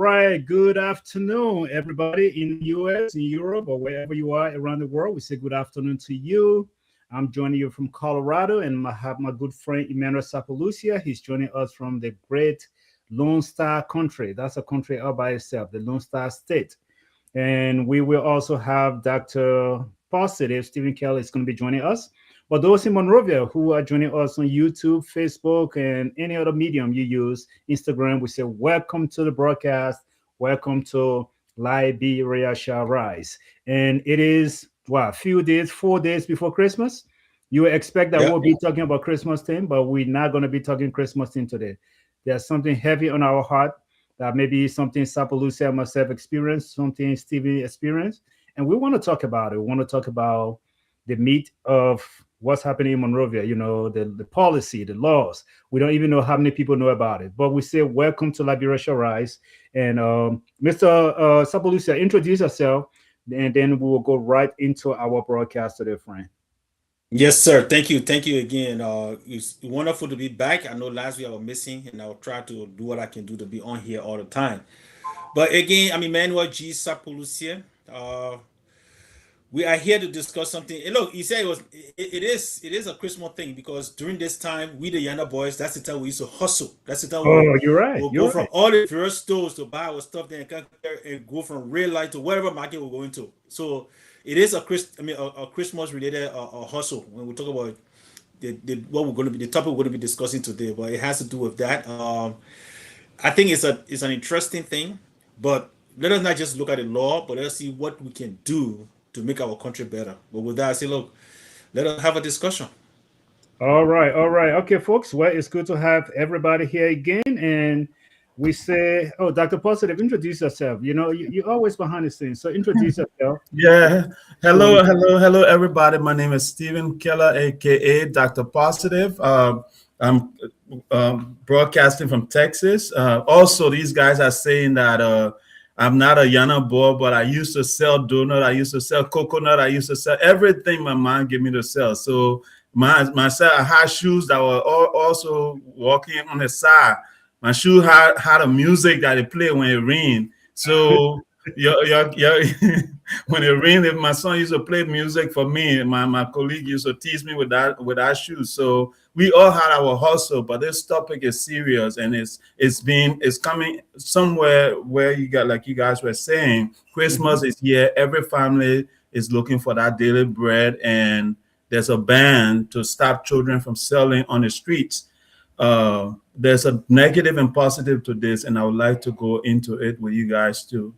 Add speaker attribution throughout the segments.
Speaker 1: right. Good afternoon, everybody in the US, in Europe, or wherever you are around the world. We say good afternoon to you. I'm joining you from Colorado, and I have my good friend Emmanuel Sapalucia. He's joining us from the great Lone Star country. That's a country all by itself, the Lone Star State. And we will also have Dr. Positive, Stephen Kelly is going to be joining us. But those in Monrovia who are joining us on YouTube, Facebook, and any other medium you use, Instagram, we say welcome to the broadcast. Welcome to Liberia Shall Rise. And it is, what, a few days, 4 days before Christmas. You expect that we'll be talking about Christmas thing, but we're not going to be talking Christmas thing today. There's something heavy on our heart that maybe something Sapalucia and myself experienced, something Stevie experienced. And we want to talk about it. We want to talk about the meat of what's happening in Monrovia, the policy, the laws. We don't even know how many people know about it. But we say, welcome to Liberia Shall Rise. And Mr. Sapalucia, introduce yourself, and then we will go right into our broadcast today, friend.
Speaker 2: Yes, sir. Thank you. Thank you again. It's wonderful to be back. I know last week I was missing, and I'll try to do what I can do to be on here all the time. But again, I'm Emmanuel G. Sapalucia. We are here to discuss something. And look, he said it is a Christmas thing because during this time, we the younger boys, that's the time we used to hustle. That's the time
Speaker 1: Oh, you're right.
Speaker 2: we'll
Speaker 1: You're
Speaker 2: go from
Speaker 1: right.
Speaker 2: all the various stores to buy our stuff, then and go from real life to whatever market we're going to. So it is a Christmas related hustle when we talk about what we're going to be the topic we're going to be discussing today. But it has to do with that. I think it's an interesting thing, but let us not just look at the law, but let us see what we can do to make our country better. But with that, I say, look, let us have a discussion.
Speaker 1: All right. All right. Okay, folks. Well, it's good to have everybody here again. And we say, oh, Dr. Positive, introduce yourself. You're always behind the scenes. So introduce yourself.
Speaker 3: Yeah. Hello, everybody. My name is Stephen Keller, aka Dr. Positive. I'm broadcasting from Texas. Also, these guys are saying that I'm not a Yana boy, but I used to sell donut. I used to sell coconut. I used to sell everything my mom gave me to sell. So myself, I had shoes that were also walking on the side. My shoe had a music that it played when it rained. So when it rained, if my son used to play music for me, my colleague used to tease me with that shoe. So we all had our hustle, but this topic is serious and it's coming somewhere where you got, like you guys were saying, Christmas is here. Every family is looking for that daily bread, and there's a ban to stop children from selling on the streets. There's a negative and positive to this, and I would like to go into it with you guys too.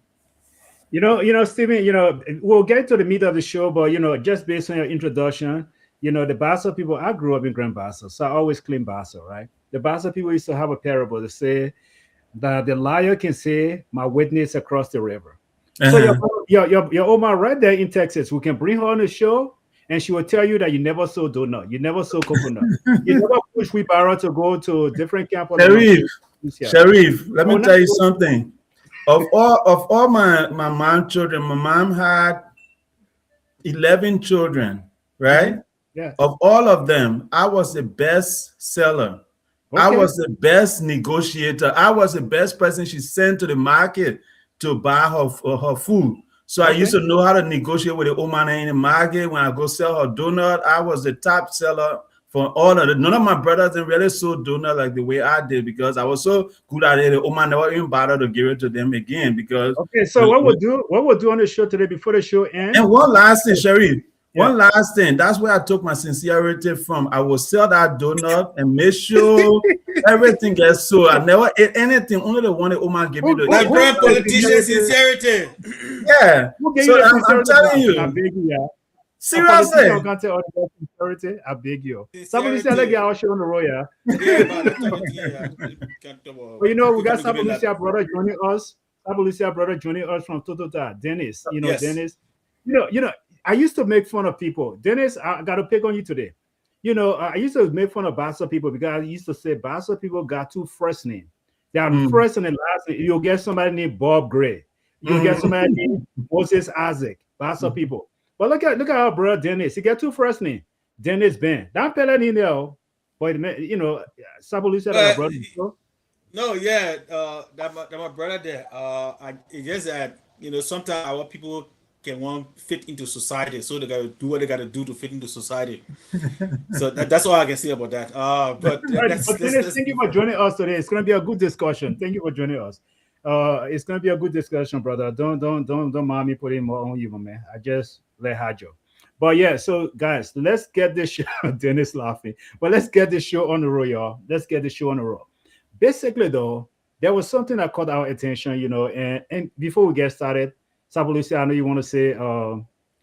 Speaker 1: Stephen, we'll get to the meat of the show, but just based on your introduction, the Bassa people, I grew up in Grand Bassa, so I always claim Bassa, right? The Bassa people used to have a parable to say that the liar can say, my witness across the river. So your Oma right there in Texas, we can bring her on the show, and she will tell you that you never sold donut, you never sold coconut, you never push wheelbarrow to go to different campus.
Speaker 3: Sharif, let me tell you something. Of all my mom children, my mom had 11 children, right?
Speaker 1: Yeah.
Speaker 3: Of all of them, I was the best seller. Okay. I was the best negotiator. I was the best person she sent to the market to buy her food. So I used to know how to negotiate with the woman in the market. When I go sell her donut, I was the top seller for all of it. None of my brothers didn't really sold donut like the way I did because I was so good at it. The woman never even bothered to give it to them again because.
Speaker 1: So what we'll do on the show today before the show ends.
Speaker 3: And one last thing, Sharif. One last thing. That's where I took my sincerity from. I will sell that donut and make sure everything gets sold. I never ate anything. Only the one that Omar gave me.
Speaker 2: That brand politician sincerity.
Speaker 3: Yeah. So I'm telling you. Seriously.
Speaker 1: I beg you. Somebody said, "Let our show on the road." But we got Sapalucia brother joining us. Sapalucia brother joining us from Totota. Dennis,
Speaker 2: yes.
Speaker 1: Dennis. I used to make fun of people. Dennis, I got to pick on you today. I used to make fun of Bassa people because I used to say Bassa people got two first names. They are first and the last name. You'll get somebody named Bob Gray. You'll get somebody named Moses Isaac. Bassa people. But look at our brother Dennis. He got two first names. Dennis Ben. Don't pay that in there. But Sapalucia, our brother.
Speaker 2: No, yeah, that my brother there. It's just that sometimes our people can want fit into society, so they gotta do what they gotta do to fit into society. So that's all I can say about that. But
Speaker 1: Right,
Speaker 2: that's
Speaker 1: but
Speaker 2: that's
Speaker 1: Dennis,
Speaker 2: that's
Speaker 1: thank you for joining us today. It's going to be a good discussion. Thank you for joining us. It's going to be a good discussion, brother. Don't mind me putting more on you, my man. I just let her joke. But yeah, so guys, let's get this show. Dennis laughing, but let's get this show on the road, y'all. Let's get the show on the road. Basically, though, there was something that caught our attention, and before we get started, Sabalusi, I know you want to say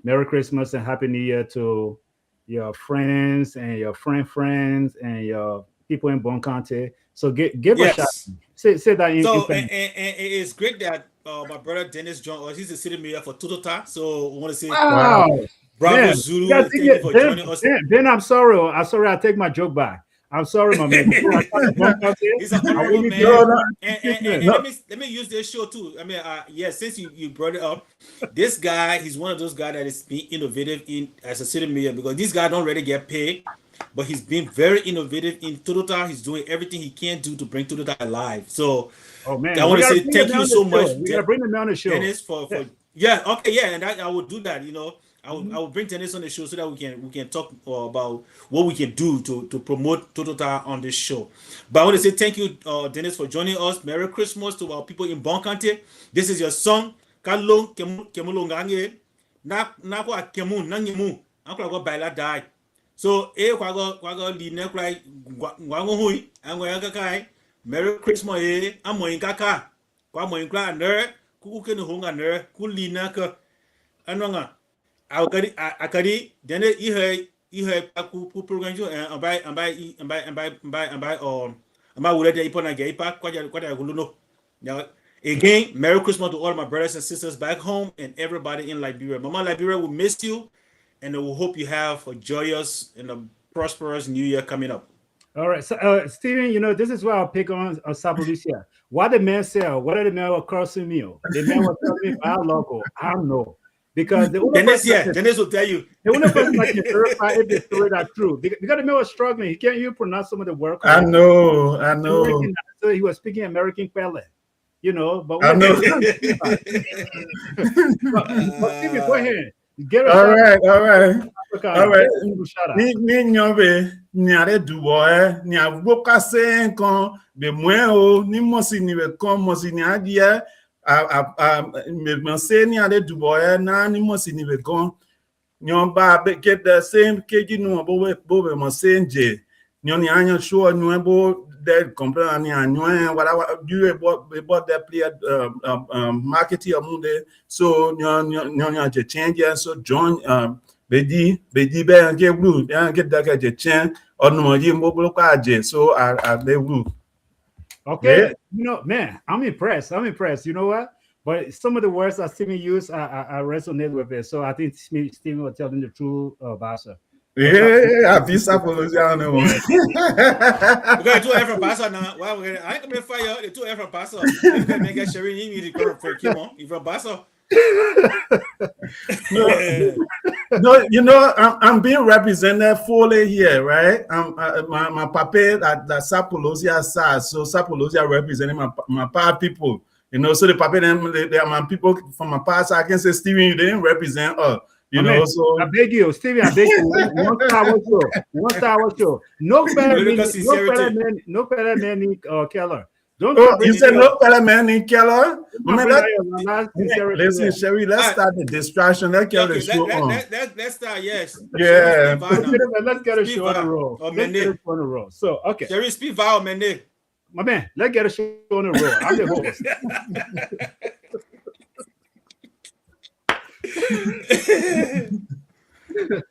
Speaker 1: Merry Christmas and Happy New Year to your friends and your friends and your people in Bon County. So give a shout.
Speaker 2: yes.
Speaker 1: Say that in
Speaker 2: So
Speaker 1: Spanish.
Speaker 2: and it's great that my brother Dennis joined us. He's the city mayor for Totota. So we want to say
Speaker 3: Wow.
Speaker 1: Wow,
Speaker 2: bravo
Speaker 1: man, you
Speaker 2: Zulu
Speaker 1: gotta
Speaker 2: and
Speaker 1: take
Speaker 2: thank you
Speaker 1: it.
Speaker 2: for joining us.
Speaker 1: Ben, I'm sorry. I'm sorry. I take my joke back. I'm sorry, my man. Before I start the Bon County,
Speaker 2: He's an
Speaker 1: I
Speaker 2: honorable
Speaker 1: really
Speaker 2: man.
Speaker 3: No, no,
Speaker 2: And
Speaker 3: no.
Speaker 2: let me use this show too. I mean, yeah, since you brought it up, this guy, he's one of those guys that is being innovative in as a city mayor because this guy don't really get paid, but he's been very innovative in Toyota. He's doing everything he can do to bring Toyota alive. So
Speaker 1: Oh
Speaker 2: I
Speaker 1: man, we
Speaker 2: want to
Speaker 1: gotta
Speaker 2: say
Speaker 1: bring the
Speaker 2: thank
Speaker 1: man
Speaker 2: you
Speaker 1: on
Speaker 2: so
Speaker 1: the
Speaker 2: much,
Speaker 1: show. We gotta bring the man on the show.
Speaker 2: Dennis, for
Speaker 1: Yeah.
Speaker 2: yeah, okay, yeah, and I will do that.
Speaker 1: Mhm.
Speaker 2: I will bring Dennis on the show so that we can talk about what we can do to promote Toyota on this show. But I want to say thank you, Dennis, for joining us. Merry Christmas to our people in Bon County. This is your song. Kalong kemulongange na kwa kemu na nyemu. Uncle go baila die. So kwago li ne kwai ngwango hui angwe kai. Merry Christmas amo inkaka. Kwa mo inkla ner ku ke no honga ner ku li na ka anwanga. Akari dene ihe ku program jo ambai wule de ipona ge ipa kwa guluno. Now, again, Merry Christmas to all my brothers and sisters back home and everybody in Liberia. Mama Liberia will miss you, and we hope you have a joyous and a prosperous new year coming up.
Speaker 1: All right, so Steven, this is why I'll pick on Sabalusia. What the man said, what are the man were crossing me? The man was telling me our logo. I don't know. Because
Speaker 2: Dennis will tell you.
Speaker 1: the only person that can verify if the story that true. Because the man was struggling. He can't even pronounce some of the words.
Speaker 3: I know.
Speaker 1: So he was speaking American Pele. But
Speaker 3: I know.
Speaker 1: but Steven, go ahead. Get
Speaker 3: All right.
Speaker 1: All right.
Speaker 3: Ni nyobe ni are dubo ni avoka se nkan be mwen o ni mosi ni be kon mosi ni adie me se ni are dubo na ni mosi ni be kon nyon ba be get the same keji no bo be mo se nje nyon ni anyo show nyon bo de comprendre ni anyo wala du e bo de play marketing amunde so nyon je change so join Bedi be get blue get that get chen or no so I they blue.
Speaker 1: Okay, man, I'm impressed. You know what? But some of the words that Steven used, I resonate with it. So I think Steven was telling the true Basa.
Speaker 3: Yeah, I feel sapology. I know.
Speaker 2: We're gonna do it from Basa now. Well, I ain't gonna fire the two from Basa. We're gonna make a sharing you need to go for Kimon. You from Basa.
Speaker 3: No, I'm being represented fully here, right? My papa at the Sapolosia side, so Sapolosia representing my past people. So the papa they are my people from my past. I can say Steven, you didn't represent us. So
Speaker 1: I beg you, Steven, I beg you, one star show. No better than Keller.
Speaker 3: You said no man in Keller. Listen, Sherry, let's start the distraction. Let's get the show on.
Speaker 2: Let's start, yes.
Speaker 3: Yeah.
Speaker 1: Let's get a show on the roll. Let's get a show on the roll. So, okay.
Speaker 2: Sherry, speak vowel, man.
Speaker 1: My man, let's get a show on the roll. I'm the host.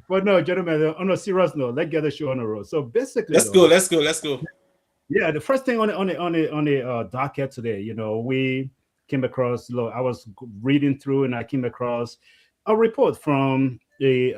Speaker 1: But no, gentlemen, on a serious note, let's get a show on the roll. So basically,
Speaker 2: let's go.
Speaker 1: Yeah, the first thing on the docket today, we came across. I was reading through, and I came across a report from the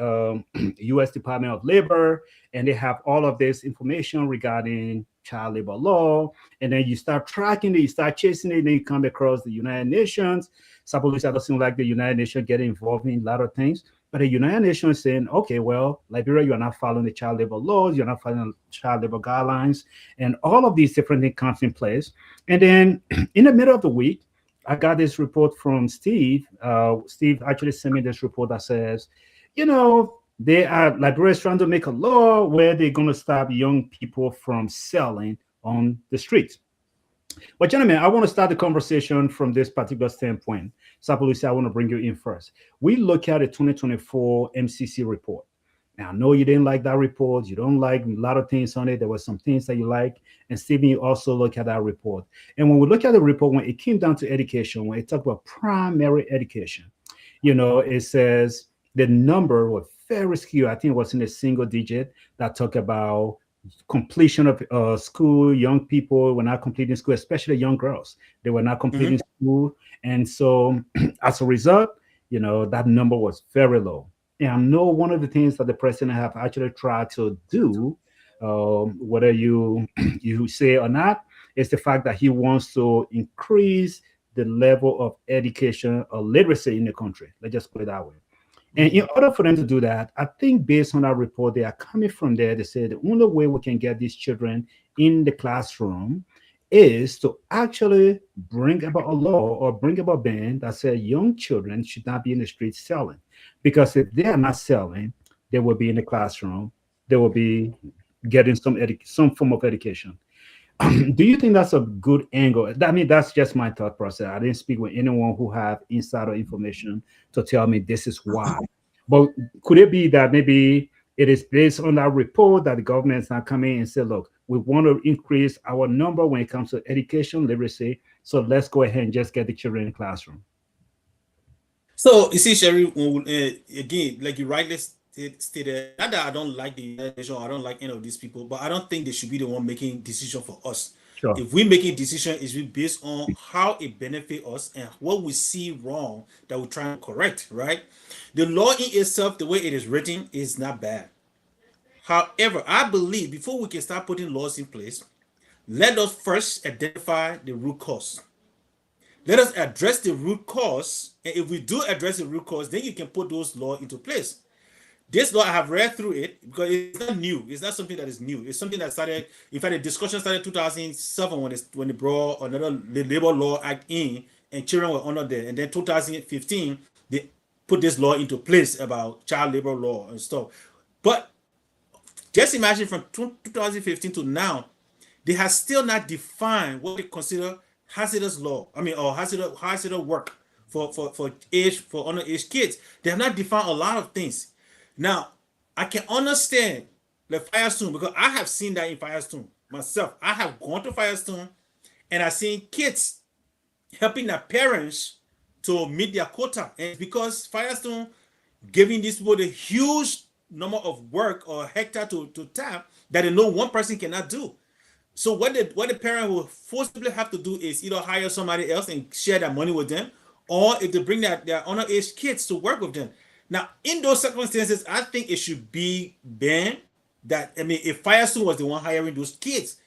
Speaker 1: U.S. Department of Labor, and they have all of this information regarding child labor law. And then you start tracking it, you start chasing it, then you come across the United Nations. Suppose it doesn't seem like the United Nations getting involved in a lot of things. But the United Nations is saying, okay, well, Liberia, you are not following the child labor laws, you're not following child labor guidelines, and all of these different things comes in place. And then in the middle of the week, I got this report from Steve. Steve actually sent me this report that says, Liberia is trying to make a law where they're going to stop young people from selling on the streets. But gentlemen, I want to start the conversation from this particular standpoint. Sapolusi, I want to bring you in first. We look at the 2024 MCC report. Now, I know you didn't like that report. You don't like a lot of things on it. There were some things that you like. And Stephen, you also look at that report. And when we look at the report, when it came down to education, when it talked about primary education, it says the number was very skewed. I think it was in a single digit that talked about completion of school. Young people were not completing school, especially young girls. They were not completing school. And so as a result, that number was very low. And I know one of the things that the president have actually tried to do, whether you say or not, is the fact that he wants to increase the level of education or literacy in the country. Let's just put it that way. And in order for them to do that, I think based on that report, they are coming from there. They say the only way we can get these children in the classroom is to actually bring about a law or bring about a ban that says young children should not be in the streets selling. Because if they are not selling, they will be in the classroom. They will be getting some form of education. Do you think that's a good angle? I mean, that's just my thought process. I didn't speak with anyone who have insider information to tell me this is why. But could it be that maybe it is based on that report that the government is not coming and say, look, we want to increase our number when it comes to education literacy, so let's go ahead and just get the children in the classroom?
Speaker 2: So you see, Sherry, again, like you rightly stated, not that I don't like the United Nations, I don't like any of these people, but I don't think they should be the one making decision for us.
Speaker 1: Sure.
Speaker 2: If we make a decision, it's based on how it benefits us and what we see wrong that we're trying to correct, right? The law in itself, the way it is written, is not bad. However, I believe before we can start putting laws in place, let us first identify the root cause. Let us address the root cause, and if we do address the root cause, then you can put those laws into place. This law, I have read through it because it's not new. It's not something that is new. It's something that started, in fact, the discussion started in 2007 when they brought another Labor Law Act in and children were under there. And then 2015, they put this law into place about child labor law and stuff. But just imagine from 2015 to now, they have still not defined what they consider hazardous law. Or hazardous work for underage kids. They have not defined a lot of things. Now, I can understand the Firestone because I have seen that in Firestone myself. I have gone to Firestone and I've seen kids helping their parents to meet their quota. And because Firestone giving these people the huge number of work or hectare to tap that they know one person cannot do. So what the parent will forcibly have to do is either hire somebody else and share that money with them, or if they bring their underage kids to work with them. Now, in those circumstances, I think it should be banned that, if Firestone was the one hiring those kids,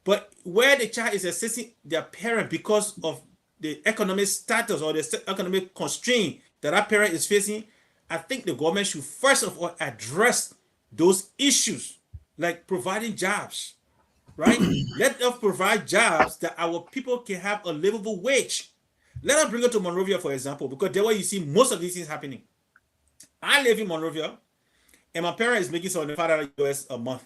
Speaker 2: but where the child is assisting their parent because of the economic status or the economic constraint that parent is facing, I think the government should first of all address those issues, like providing jobs, right? Let us provide jobs that our people can have a livable wage. Let us bring it to Monrovia, for example, because there where you see most of these things happening. I live in Monrovia, and my parents is making $75 a month.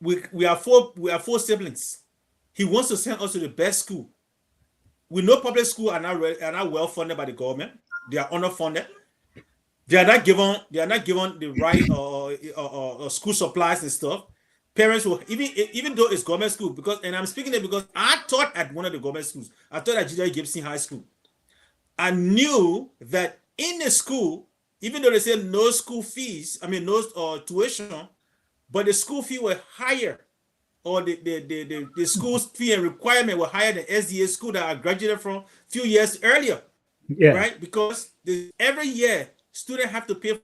Speaker 2: We are four siblings. He wants to send us to the best school. We know public school are not well funded by the government. They are underfunded. They are not given the right or school supplies and stuff. Parents will even though it's government school, and I'm speaking there because I taught at one of the government schools. I taught at G.W. Gibson High School. I knew that in the school, even though they said no school fees, no tuition, but the school fee were higher, or the school's fee and requirement were higher than SDA school that I graduated from a few years earlier. Yeah. Right? Because every year, students have to pay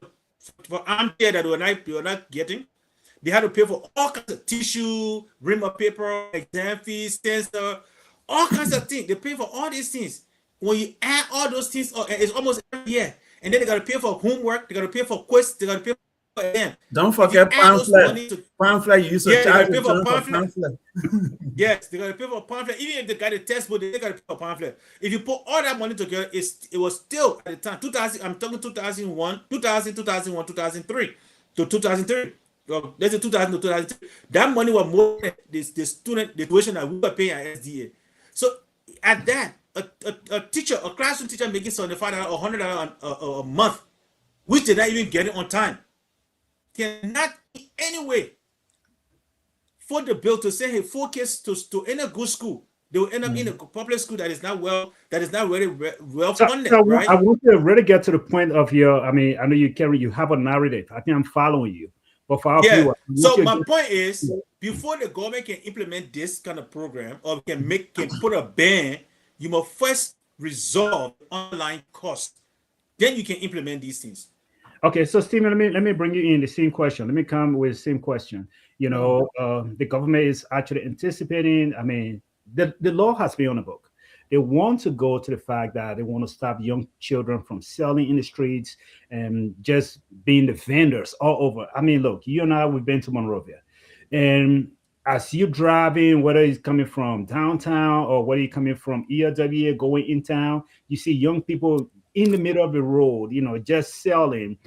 Speaker 2: for armchair that they were not getting. They had to pay for all kinds of tissue, rim of paper, exam fees, sensor, all kinds of things. They pay for all these things. When you add all those things, it's almost every year. and then they got to pay for homework, they got to pay for quiz, they got to pay for exam.
Speaker 3: Don't
Speaker 2: If you
Speaker 3: forget
Speaker 2: add those money
Speaker 3: pamphlet.
Speaker 2: to,
Speaker 3: Pamphlet, you used to
Speaker 2: yeah, they got
Speaker 3: charge
Speaker 2: to
Speaker 3: the
Speaker 2: pay for
Speaker 3: children for
Speaker 2: pamphlet.
Speaker 3: pamphlet.
Speaker 2: Yes, they got to pay for pamphlet. Even if they got a textbook, they got to pay for pamphlet. If you put all that money together, it was still at the time 2000. I'm talking 2001, 2000, 2001, 2003 to 2003. Let's say 2000 to 2003. That money was more than the student the tuition that we were paying at SDA. So at that, a teacher, a classroom teacher making $75 or $100 a month, which they're not even getting on time, cannot in any way foot the bill to say, hey, 4 kids to in a good school, they will end up in a public school that is not really well funded,
Speaker 1: So
Speaker 2: right?
Speaker 1: I want to really get to the point of your. I mean, I know you carry. You have a narrative. I think I'm following you. But for our
Speaker 2: Yeah.
Speaker 1: viewers,
Speaker 2: So my point is, before the government can implement this kind of program or can put a ban, you must first resolve online cost. Then you can implement these things.
Speaker 1: okay, so Stephen, let me bring you in the same question. Let me come with the same question. You know, the government is actually anticipating. I mean, the law has been on the book. They want to go to the fact that they want to stop young children from selling in the streets and just being the vendors all over. I mean, look, you and I, we've been to Monrovia, and as you're driving, whether it's coming from downtown or whether you're coming from ERWA going in town, you see young people in the middle of the road, you know, just selling,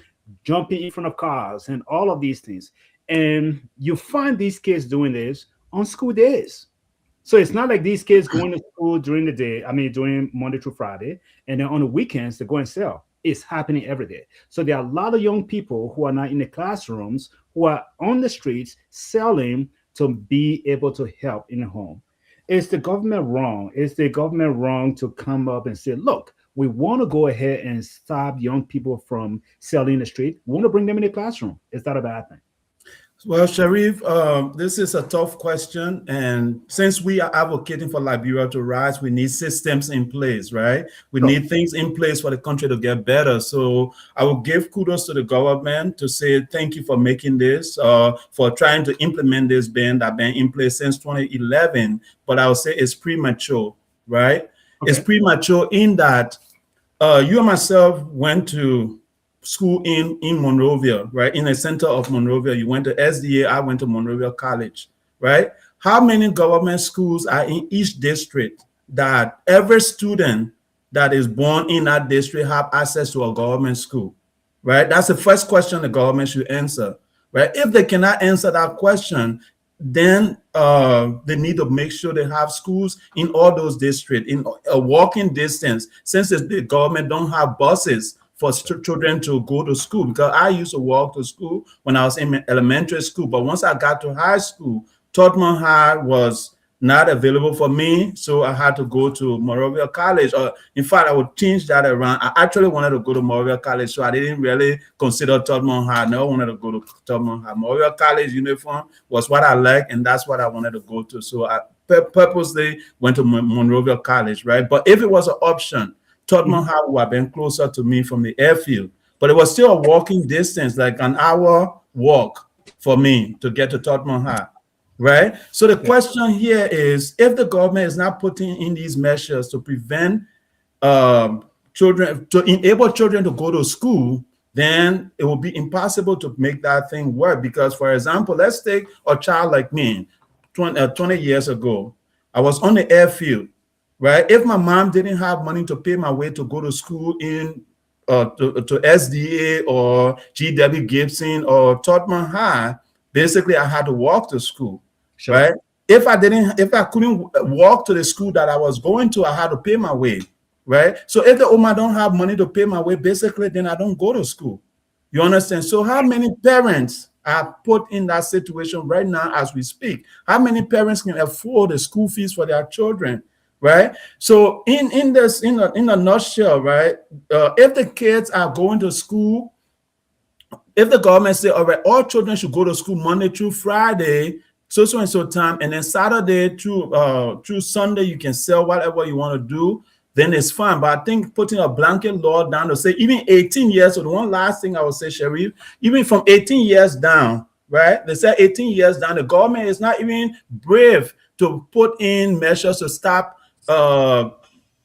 Speaker 1: jumping in front of cars, and all of these things. And you find these kids doing this on school days. So it's not like these kids going to school during the day, I mean, during Monday through Friday, and then on the weekends they go and sell. It's happening every day. So there are a lot of young people who are not in the classrooms, who are on the streets selling to be able to help in the home. Is the government wrong? Is the government wrong to come up and say, look, we want to go ahead and stop young people from selling in the street. We want to bring them in the classroom. Is that a bad thing?
Speaker 3: Well, Sharif, this is a tough question. And since we are advocating for Liberia to rise, we need systems in place, right? We
Speaker 1: Sure.
Speaker 3: need things in place for the country to get better. So I will give kudos to the government to say thank you for making this, for trying to implement this ban that been in place since 2011. But I would say it's premature, right? It's
Speaker 1: Okay.
Speaker 3: premature in that you and myself went to school in Monrovia, right? In the center of Monrovia. You went to SDA, I went to Monrovia College, right? How many government schools are in each district that every student that is born in that district have access to a government school, right? That's the first question the government should answer, right? If they cannot answer that question, then they need to make sure they have schools in all those districts in a walking distance, since the government don't have buses for children to go to school. Because I used to walk to school when I was in elementary school, but once I got to high school, Tottenham High was not available for me, so I had to go to Monrovia College. Or in fact, I would change that around. I actually wanted to go to Monrovia College, so I didn't really consider Tottenham High. I never wanted to go to Tottenham High. Monrovia College uniform was what I liked, and that's what I wanted to go to. So I purposely went to Monrovia College, right? But if it was an option, Tottenham High would have been closer to me from the airfield, but it was still a walking distance, like an hour walk for me to get to Tottenham High, right? So the question here is, if the government is not putting in these measures to prevent children, to enable children to go to school, then it will be impossible to make that thing work. Because, for example, let's take a child like me, 20 years ago, I was on the airfield. Right? If my mom didn't have money to pay my way to go to school in to SDA or GW Gibson or Tottenham High, basically I had to walk to school. Sure. Right? If I couldn't walk to the school that I was going to, I had to pay my way. Right? So if the Oma don't have money to pay my way, basically then I don't go to school. You understand? So how many parents are put in that situation right now as we speak? How many parents can afford the school fees for their children? Right. So in a nutshell, right, if the kids are going to school, if the government say, all right, all children should go to school Monday through Friday, so and so time, and then Saturday through Sunday you can sell whatever you want to do, then it's fine. But I think putting a blanket law down to say even 18 years. So the one last thing I would say, Sharif, even from 18 years down, right? They say 18 years down, the government is not even brave to put in measures to stop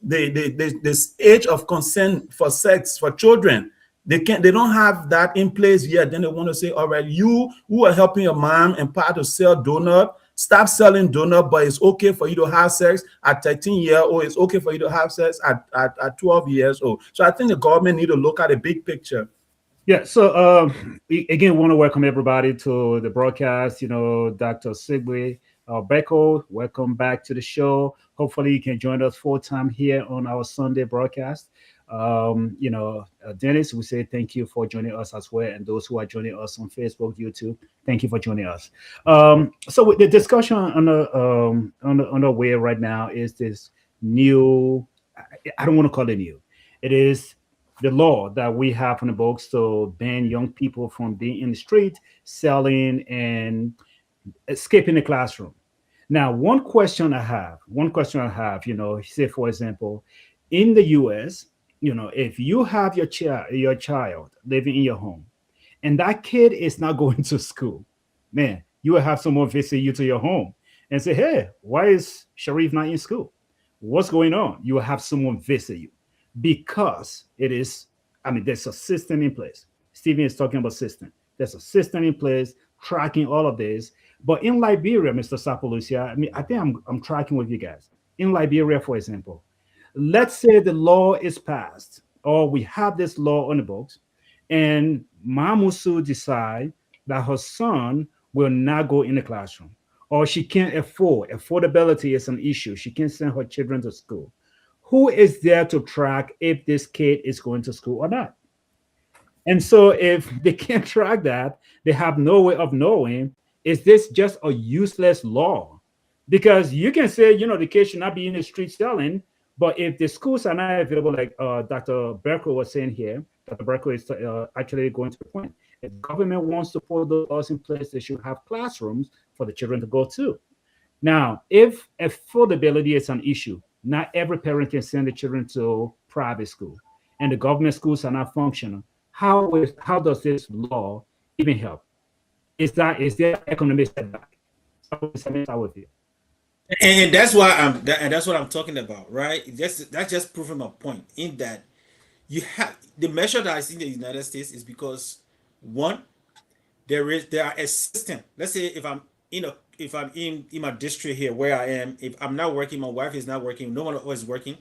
Speaker 3: this age of consent for sex for children. They don't have that in place yet. Then they want to say, all right, you who are helping your mom and pa to sell donut, stop selling donut, but it's okay for you to have sex at 13 years old. It's okay for you to have sex at 12 years old. So I think the government need to look at the big picture.
Speaker 1: Yeah. So again, want to welcome everybody to the broadcast. Dr. Sigwe Beko, welcome back to the show. Hopefully, you can join us full time here on our Sunday broadcast. Dennis, we say thank you for joining us as well, and those who are joining us on Facebook, YouTube, thank you for joining us. So with the discussion on the way right now is this new. I don't want to call it new. It is the law that we have on the books to ban young people from being in the street, selling, and escaping the classroom. Now, say for example, in the U.S., if you have your child living in your home, and that kid is not going to school, man, you will have someone visit you to your home and say, "Hey, why is Sharif not in school? What's going on?" You will have someone visit you because there's a system in place. Stephen is talking about system. There's a system in place tracking all of this. But in Liberia, Mr. Sapalucia, I think I'm tracking with you guys. In Liberia, for example, let's say the law is passed, or we have this law on the books, and Mamusu decide that her son will not go in the classroom, or she can't affordability is an issue. She can't send her children to school. Who is there to track if this kid is going to school or not? And so if they can't track that, they have no way of knowing, is this just a useless law? Because you can say, the kid should not be in the street selling, but if the schools are not available, like Dr. Berko was saying here, Dr. Berko is actually going to the point. If the government wants to put those laws in place, they should have classrooms for the children to go to. Now, if affordability is an issue, not every parent can send the children to private school, and the government schools are not functional. How does this law even help? Is there economic setback? With you.
Speaker 2: And that's what I'm talking about, right? That's just proving my point in that you have the measure that I see in the United States is because one, there are a system. Let's say if I'm in my district here where I am, if I'm not working, my wife is not working, no one else is working,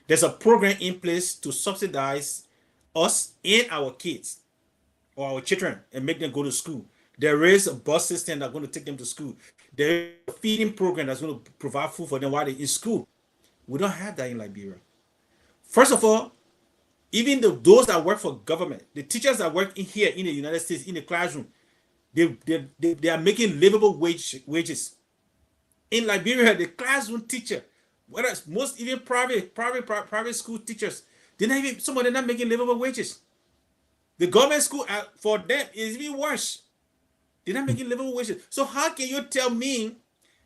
Speaker 2: there's a program in place to subsidize us and our kids or our children and make them go to school. There is a bus system that's going to take them to school. There is a feeding program that's going to provide food for them while they're in school. We don't have that in Liberia. First of all, even those that work for government, the teachers that work in here in the United States in the classroom, they are making livable wages. In Liberia, the classroom teacher, whether it's most even private school teachers, some of them not making livable wages. The government school for them is even worse. They're not making livable wages. So how can you tell me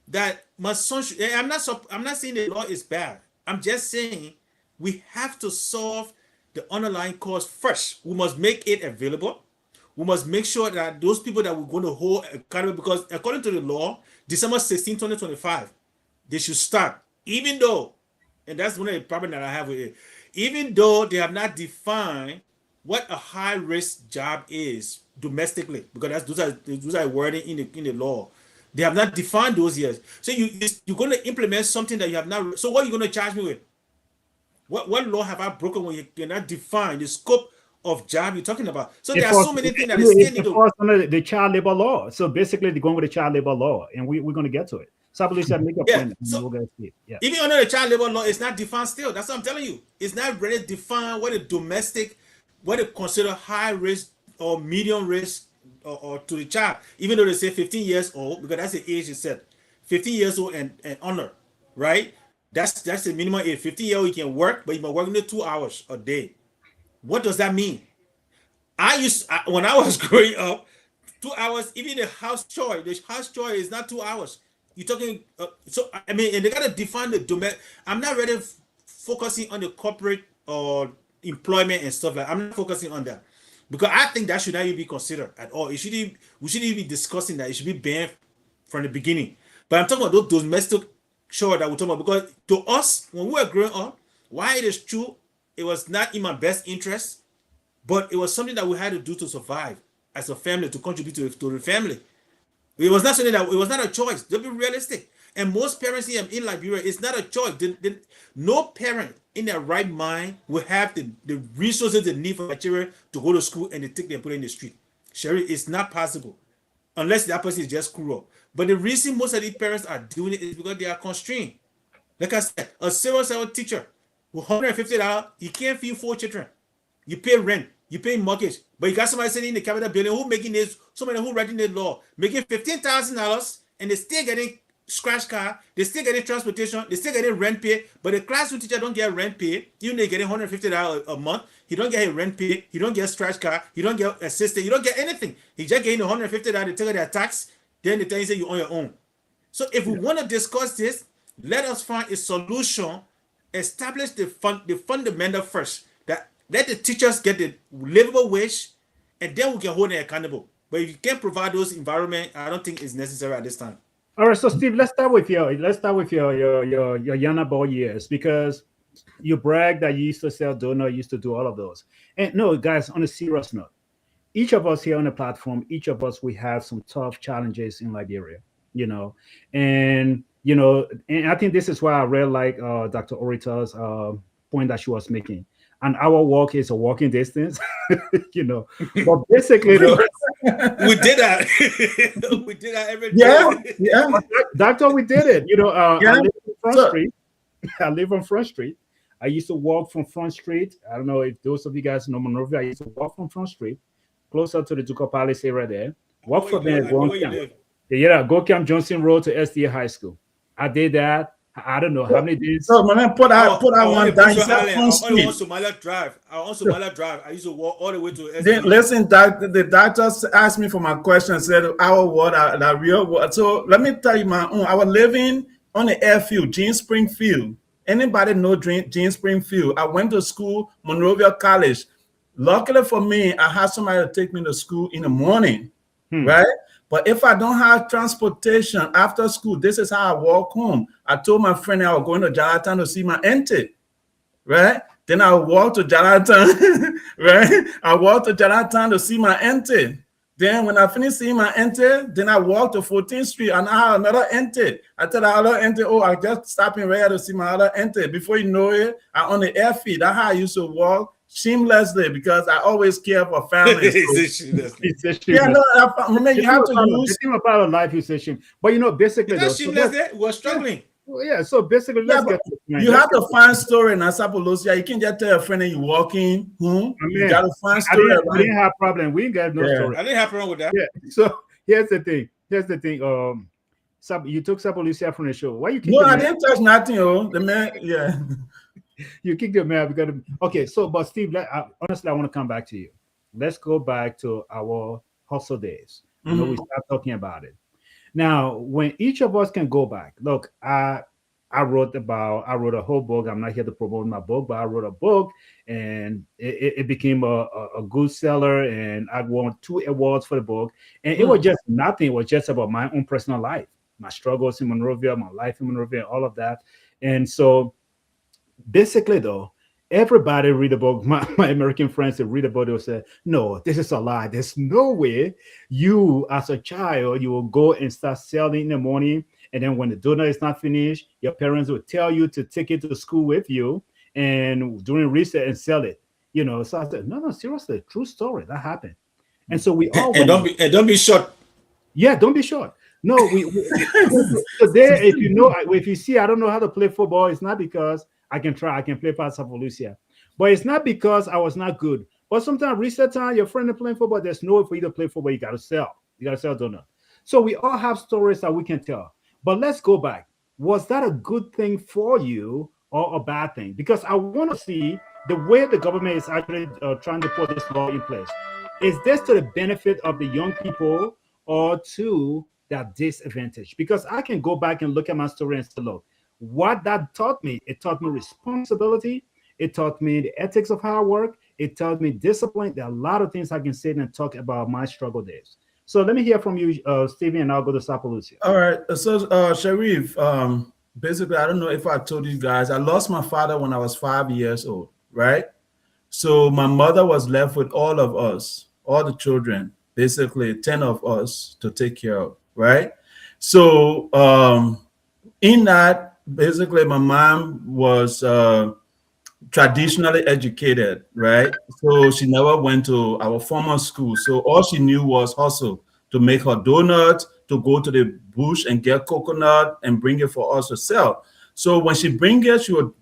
Speaker 2: that my son should? I'm not saying the law is bad. I'm just saying we have to solve the underlying cause first. We must make it available. We must make sure that those people that we're going to hold accountable, because according to the law, December 16, 2025, they should start. Even though, and that's one of the problems that I have with it, even though they have not defined what a high risk job is domestically, because those are wording in the law. They have not defined those yet. So you're going to implement something that you have not. So what are you going to charge me with? What law have I broken when you cannot define the scope of job you're talking about? So there are so many things that is still need to.
Speaker 1: Under the child labor law. So basically, they're going with the child labor law, and we're going to get to it. So I believe make a point.
Speaker 2: So even under the child labor law, it's not defined still. That's what I'm telling you. It's not really defined what a domestic, what they consider high risk or medium risk or to the child. Even though they say 15 years old, because that's the age it said, 15 years old and under, right? That's the minimum age. 15-year-old you can work, but you might work only 2 hours a day. What does that mean? When I was growing up, 2 hours, even the house chore is not 2 hours. You're talking, and they got to define the domain. I'm not really focusing on the corporate or employment and stuff like that. I'm not focusing on that because I think that should not even be considered at all. We shouldn't even be discussing that. It should be banned from the beginning. But I'm talking about those domestic chores that we're talking about, because to us, when we were growing up, while it is true, it was not in my best interest but it was something that we had to do to survive as a family, to contribute to the family. It was not something that it was not a choice. Don't be realistic. And most parents here in Liberia, it's not a choice. No parent in their right mind will have the resources they need for their children to go to school and they take them and put it in the street. Sherry, it's not possible unless that person is just cruel. But the reason most of these parents are doing it is because they are constrained. Like I said, a civil teacher with $150, he can't feed 4 children. You pay rent, you pay mortgage, but you got somebody sitting in the Capitol building who making this, somebody who writing the law, making $15,000, and they still getting scratch car, they still getting transportation, they still getting rent pay, but the classroom teacher don't get rent pay, even though they getting $150 a month, he don't get his rent pay, he don't get scratch car, he don't get assistant, he don't get anything. He just getting $150, they take their tax, then they tell you say you're on your own. So if we want to discuss this, let us find a solution, establish the fundamental first, that let the teachers get the livable wage, and then we can hold them accountable. But if you can't provide those environment, I don't think it's necessary at this time.
Speaker 1: All right, so Steve, let's start with your Yana boy years, because you brag that you used to sell donut, used to do all of those. And no, guys, on a serious note, each of us here on the platform, each of us, we have some tough challenges in Liberia, and and I think this is why I really like Dr. Orita's point that she was making. And our walk is a walking distance, But basically,
Speaker 2: we did that. We did that every day.
Speaker 3: Yeah.
Speaker 1: Doctor, we did it. I
Speaker 3: Yeah.
Speaker 1: live on Front Street. I live on Front Street. I used to walk from Front Street. I don't know if those of you guys know Monrovia. I used to walk from Front Street, closer to the Ducal Palace area there. Walk from there, go on camp. Go Camp Johnson Road to SDA High School. I did that. I don't know how many days.
Speaker 3: So when I put out one down,
Speaker 2: on Somalia Drive. On Somalia Drive. I used to walk all the way to SDA.
Speaker 3: Then listen, the doctor asked me for my question, said our water, the real water. So let me tell you my own. I was living on the airfield, Gene Springfield. Anybody know Gene Springfield? I went to school, Monrovia College. Luckily for me, I had somebody to take me to school in the morning, right? But if I don't have transportation after school, this is how I walk home. I told my friend I was going to Jalatan to see my auntie, right? Then I walk to Jalatan, right? I walk to Jalatan to see my auntie. Then when I finish seeing my auntie, then I walk to 14th Street and I have another auntie. I tell the other auntie, oh, I just stopping right here to see my other auntie. Before you know it, I'm on the airfield. That's how I used to walk. Shamelessly, because I always care for families. Yeah, no, you have to use.
Speaker 1: The thing about life is a shame. But basically,
Speaker 2: we're struggling.
Speaker 1: Yeah, so basically, let's get
Speaker 3: you have to find story in Asapolosia. You can't just tell a friend that you're walking. You got to find story.
Speaker 1: I didn't have problem. We ain't got no story.
Speaker 2: I didn't have problem with that.
Speaker 1: Yeah. So here's the thing. You took Sapolosia from the show. Why you?
Speaker 3: No, I didn't touch nothing. The man, yeah.
Speaker 1: You kicked your man because okay. So, but Steve, honestly, I want to come back to you. Let's go back to our hustle days. We start talking about it now. When each of us can go back, look, I wrote a whole book. I'm not here to promote my book, but I wrote a book, and it became a good seller, and I won 2 awards for the book. And it was just nothing. It was just about my own personal life, my struggles in Monrovia, my life in Monrovia, all of that. And so, basically, though, everybody read the book. My American friends that read the book, they'll say, no, this is a lie. There's no way you, as a child, you will go and start selling in the morning. And then when the donut is not finished, your parents will tell you to take it to school with you and during recess and sell it. So I said, no, seriously, true story. That happened. And so we all
Speaker 2: don't be short.
Speaker 1: Yeah, don't be short. No, so there, if you see, I don't know how to play football, it's not because I can play past Lucia. But it's not because I was not good. But sometimes reset time, your friend is playing football, there's no way for you to play football. You got to sell. You got to sell donut. So we all have stories that we can tell. But let's go back. Was that a good thing for you or a bad thing? Because I want to see the way the government is actually trying to put this law in place. Is this to the benefit of the young people or to their disadvantage? Because I can go back and look at my story and say, look, what that taught me, it taught me responsibility. It taught me the ethics of hard work. It taught me discipline. There are a lot of things I can say and talk about my struggle days. So let me hear from you, Stevie, and I'll go to Sapolosia.
Speaker 3: All right. So, Sharif, basically, I don't know if I told you guys, I lost my father when I was 5 years old, right? So my mother was left with all of us, all the children, basically 10 of us to take care of, right? So in that, basically my mom was traditionally educated, right? So she never went to our formal school. So all she knew was hustle to make her donuts, to go to the bush and get coconut and bring it for us to sell. So when she bring it, she would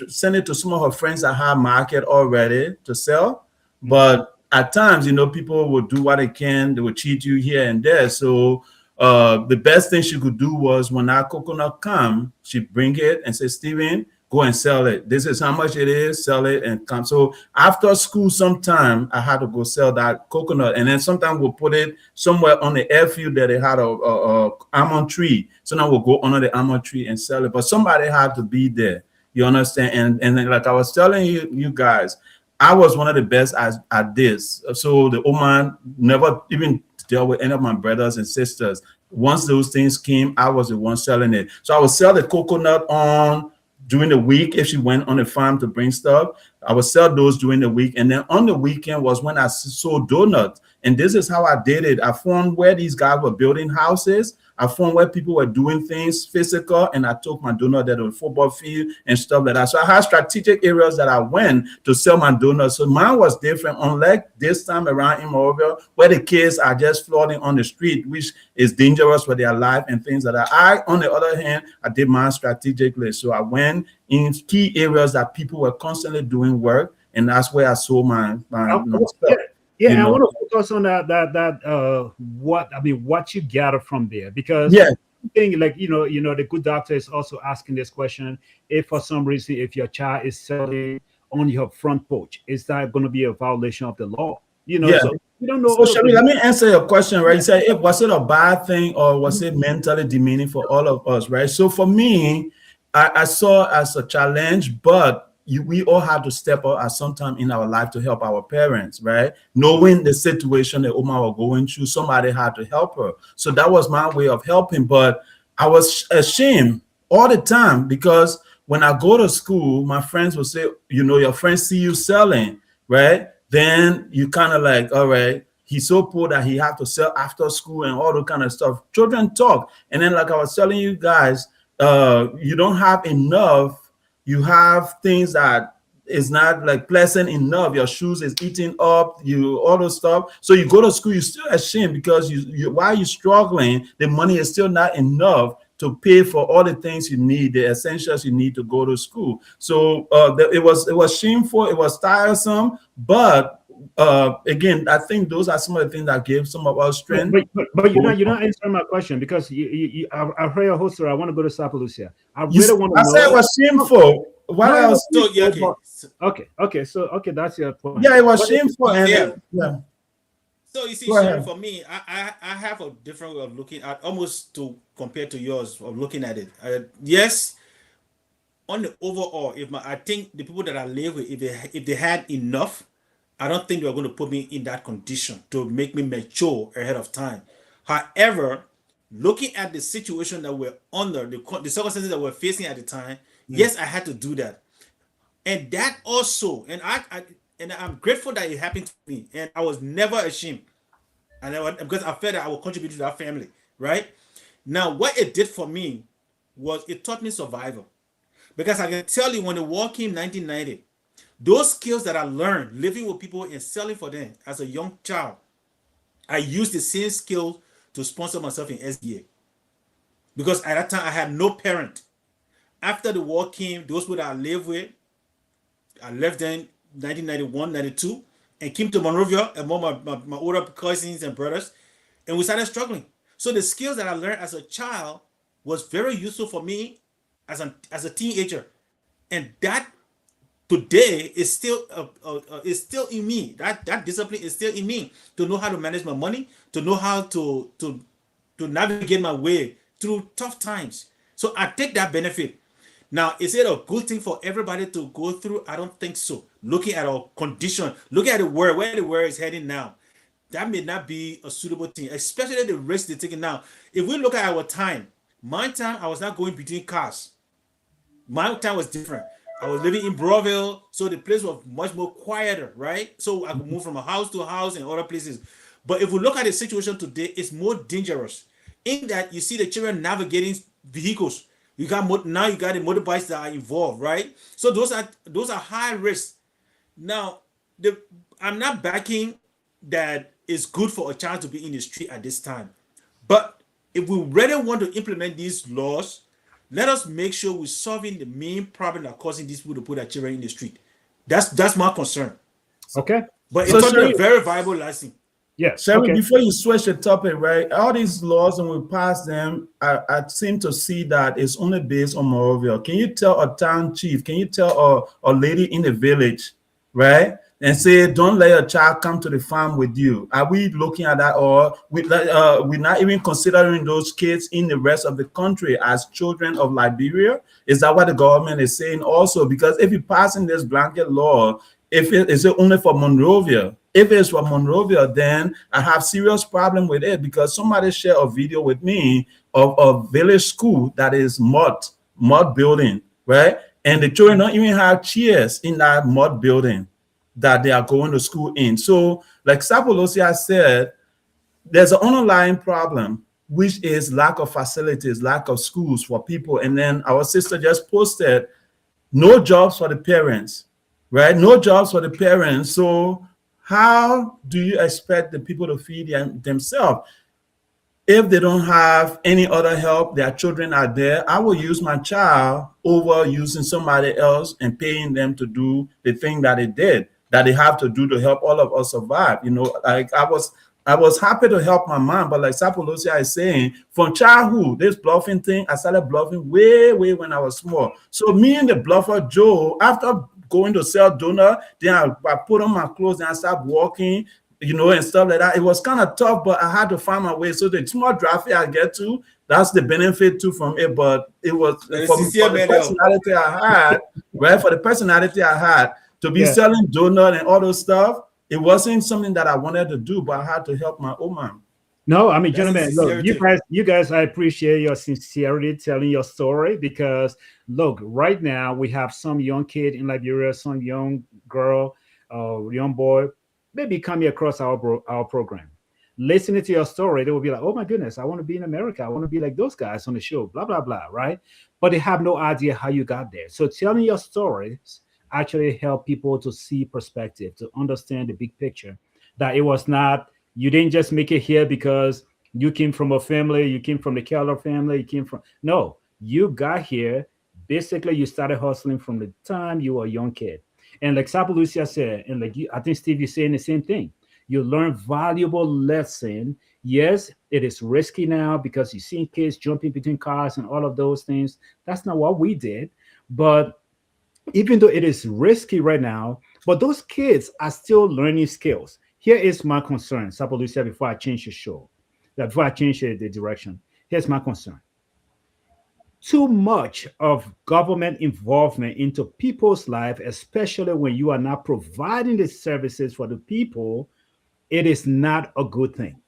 Speaker 3: send it to some of her friends that had market already to sell. But at times, people would do what they can. They would cheat you here and there. So the best thing she could do was when our coconut come, she bring it and say, Steven, go and sell it. This is how much it is, sell it and come. So after school, sometime I had to go sell that coconut. And then sometimes we'll put it somewhere on the airfield that they had a almond tree. So now we'll go under the almond tree and sell it. But somebody had to be there. You understand? And then, like I was telling you guys, I was one of the best at this. So the old man never even dealt with any of my brothers and sisters. Once those things came, I was the one selling it. So I would sell the coconut on during the week. If she went on the farm to bring stuff, I would sell those during the week. And then on the weekend was when I sold donuts. And this is how I did it. I found where these guys were building houses. I found where people were doing things physical, and I took my donut there to the football field and stuff like that. So I had strategic areas that I went to sell my donuts. So mine was different, unlike this time around in Morovia, where the kids are just floating on the street, which is dangerous for their life and things like that. I, on the other hand, I did mine strategically. So I went in key areas that people were constantly doing work, and that's where I sold my stuff.
Speaker 1: Yeah, I want to focus on what you gather from there, because thing like the good doctor is also asking this question: if for some reason if your child is selling on your front porch, is that going to be a violation of the law? So we don't know.
Speaker 3: So Sherry, let me answer your question, right? You say, was it a bad thing or was it mentally demeaning for all of us, right? So for me, I saw as a challenge, but we all had to step up at some time in our life to help our parents, right? Knowing the situation that Oma was going through, somebody had to help her. So that was my way of helping. But I was ashamed all the time because when I go to school, my friends will say, your friends see you selling, right? Then you kind of like, all right, he's so poor that he have to sell after school and all that kind of stuff. Children talk. And then like I was telling you guys, you don't have enough. You have things that is not like pleasant enough. Your shoes is eating up, all those stuff. So you go to school, you're still ashamed because while you're struggling, the money is still not enough to pay for all the things you need, the essentials you need to go to school. So it was shameful, it was tiresome, but again, I think those are some of the things that gave some of us strength.
Speaker 1: But you're not answering my question, because I heard a host. I want to go to Sapalucia. I really want to know.
Speaker 3: I said it was shameful. What else?
Speaker 1: Okay. So that's your point.
Speaker 3: Yeah, it was shameful.
Speaker 2: So you see, Sherry, for me, I have a different way of looking at, almost to compare to yours of looking at it. Yes, on the overall, I think the people that I live with, if they had enough, I don't think they were going to put me in that condition to make me mature ahead of time. However, looking at the situation that we're under, the circumstances that we're facing at the time, yes, I had to do that. And that also, and I'm grateful that it happened to me, and I was never ashamed. Because I felt that I would contribute to that family, right? Now, what it did for me was it taught me survival. Because I can tell you, when the war came in 1990, those skills that I learned living with people and selling for them as a young child, I used the same skills to sponsor myself in SDA. Because at that time, I had no parent. After the war came, those people that I lived with, I left them in 1991, 92, and came to Monrovia among my older cousins and brothers, and we started struggling. So the skills that I learned as a child was very useful for me as a teenager. And that today is still in me. That discipline is still in me, to know how to manage my money, to know how to navigate my way through tough times. So I take that benefit. Now, is it a good thing for everybody to go through? I don't think so. Looking at our condition, looking at the world, where the world is heading now, that may not be a suitable thing, especially the risk they're taking now. If we look at our time, my time, I was not going between cars. My time was different. I was living in Broadville, so the place was much more quieter, right? So I could move from a house to a house and other places. But if we look at the situation today, it's more dangerous in that you see the children navigating vehicles. You got now you got the motorbikes that are involved, right? So those are high risk. Now, I'm not backing that it's good for a child to be in the street at this time. But if we really want to implement these laws, let us make sure we're solving the main problem that causing these people to put their children in the street. That's my concern.
Speaker 1: Okay.
Speaker 2: But
Speaker 3: So
Speaker 2: it's something
Speaker 3: Sherry-
Speaker 2: a very viable lesson.
Speaker 1: Yes.
Speaker 3: Sherry,
Speaker 1: Okay.
Speaker 3: before you switch the topic, right? All these laws, when we pass them, I seem to see that it's only based on Morovia. Can you tell a town chief, can you tell a lady in the village, right? And say, don't let your child come to the farm with you. Are we looking at that, or we're not even considering those kids in the rest of the country as children of Liberia? Is that what the government is saying also? Because if you're passing this blanket law, is it only for Monrovia? If it's for Monrovia, then I have serious problem with it, because somebody shared a video with me of a village school that is mud building, right? And the children don't even have chairs in that mud building that they are going to school in. So, like Sapolosia said, there's an underlying problem, which is lack of facilities, lack of schools for people. And then our sister just posted, no jobs for the parents, right? No jobs for the parents. So how do you expect the people to feed themselves? If they don't have any other help, their children are there, I will use my child over using somebody else and paying them to do the thing that they did, that they have to do to help all of us survive. You know, like I was happy to help my mom, but like Sapolosia is saying, from childhood, this bluffing thing, I started bluffing way when I was small. So me and the bluffer Joe, after going to sell donut, then I put on my clothes and I started walking, you know, and stuff like that. It was kind of tough, but I had to find my way. So the small traffic I get to, that's the benefit too from it. But it was for the personality I had, right? For the personality I had to be selling donut and all those stuff, it wasn't something that I wanted to do, but I had to help my old man.
Speaker 1: No, I mean, gentlemen, look, you guys, I appreciate your sincerity telling your story, because look, right now we have some young kid in Liberia, some young girl, young boy, maybe coming across our program, listening to your story, they will be like, oh my goodness, I want to be in America. I want to be like those guys on the show, blah, blah, blah, right? But they have no idea how you got there. So telling your stories actually help people to see perspective, to understand the big picture, that it was not, you didn't just make it here because you came from a family, you came from the Keller family, no, you got here. Basically, you started hustling from the time you were a young kid. And like Sapolucia said, and like I think Steve, you're saying the same thing. You learn valuable lesson. Yes, it is risky now because you're seeing kids jumping between cars and all of those things. That's not what we did. But even though it is risky right now, but those kids are still learning skills. Here is my concern, Sapolucia, before I change the show, before I change the direction. Here's my concern. Too much of government involvement into people's life, especially when you are not providing the services for the people, it is not a good thing.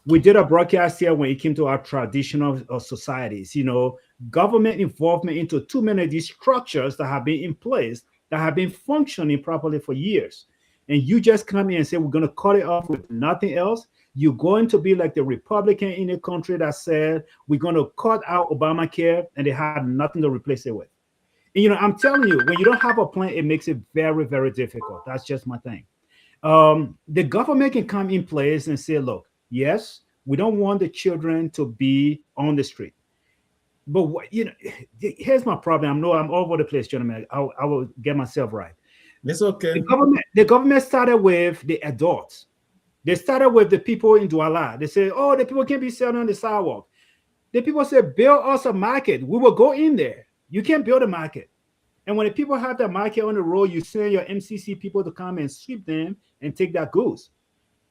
Speaker 1: We did a broadcast here when it came to our traditional societies, you know, government involvement into too many of these structures that have been in place, that have been functioning properly for years. And you just come in and say, we're going to cut it off with nothing else. You're going to be like the Republican in the country that said, we're going to cut out Obamacare, and they had nothing to replace it with. And, you know, I'm telling you, when you don't have a plan, it makes it very, very difficult. That's just my thing. The government can come in place and say, look, yes, we don't want the children to be on the street. But, you know, here's my problem. I know I'm all over the place, gentlemen. I will get myself right.
Speaker 3: It's okay.
Speaker 1: The government started with the adults. They started with the people in Douala. They say, oh, the people can't be selling on the sidewalk. The people said, build us a market. We will go in there. You can't build a market. And when the people have that market on the road, you send your MCC people to come and sweep them and take that goods.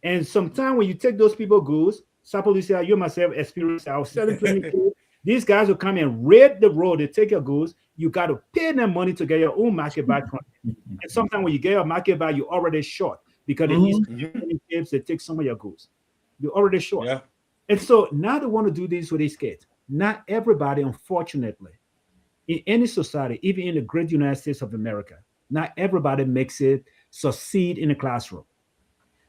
Speaker 1: And sometimes when you take those people goods, Sapolucia, you myself experienced, I was selling plenty of goods. These guys will come and raid the road. They take your goods. You got to pay them money to get your own market back from them. And sometimes when you get your market back, you're already short because they take some of your goods. You're already short. Yeah. And so now they want to do this with these kids. Not everybody, unfortunately, in any society, even in the great United States of America, not everybody makes it succeed in the classroom.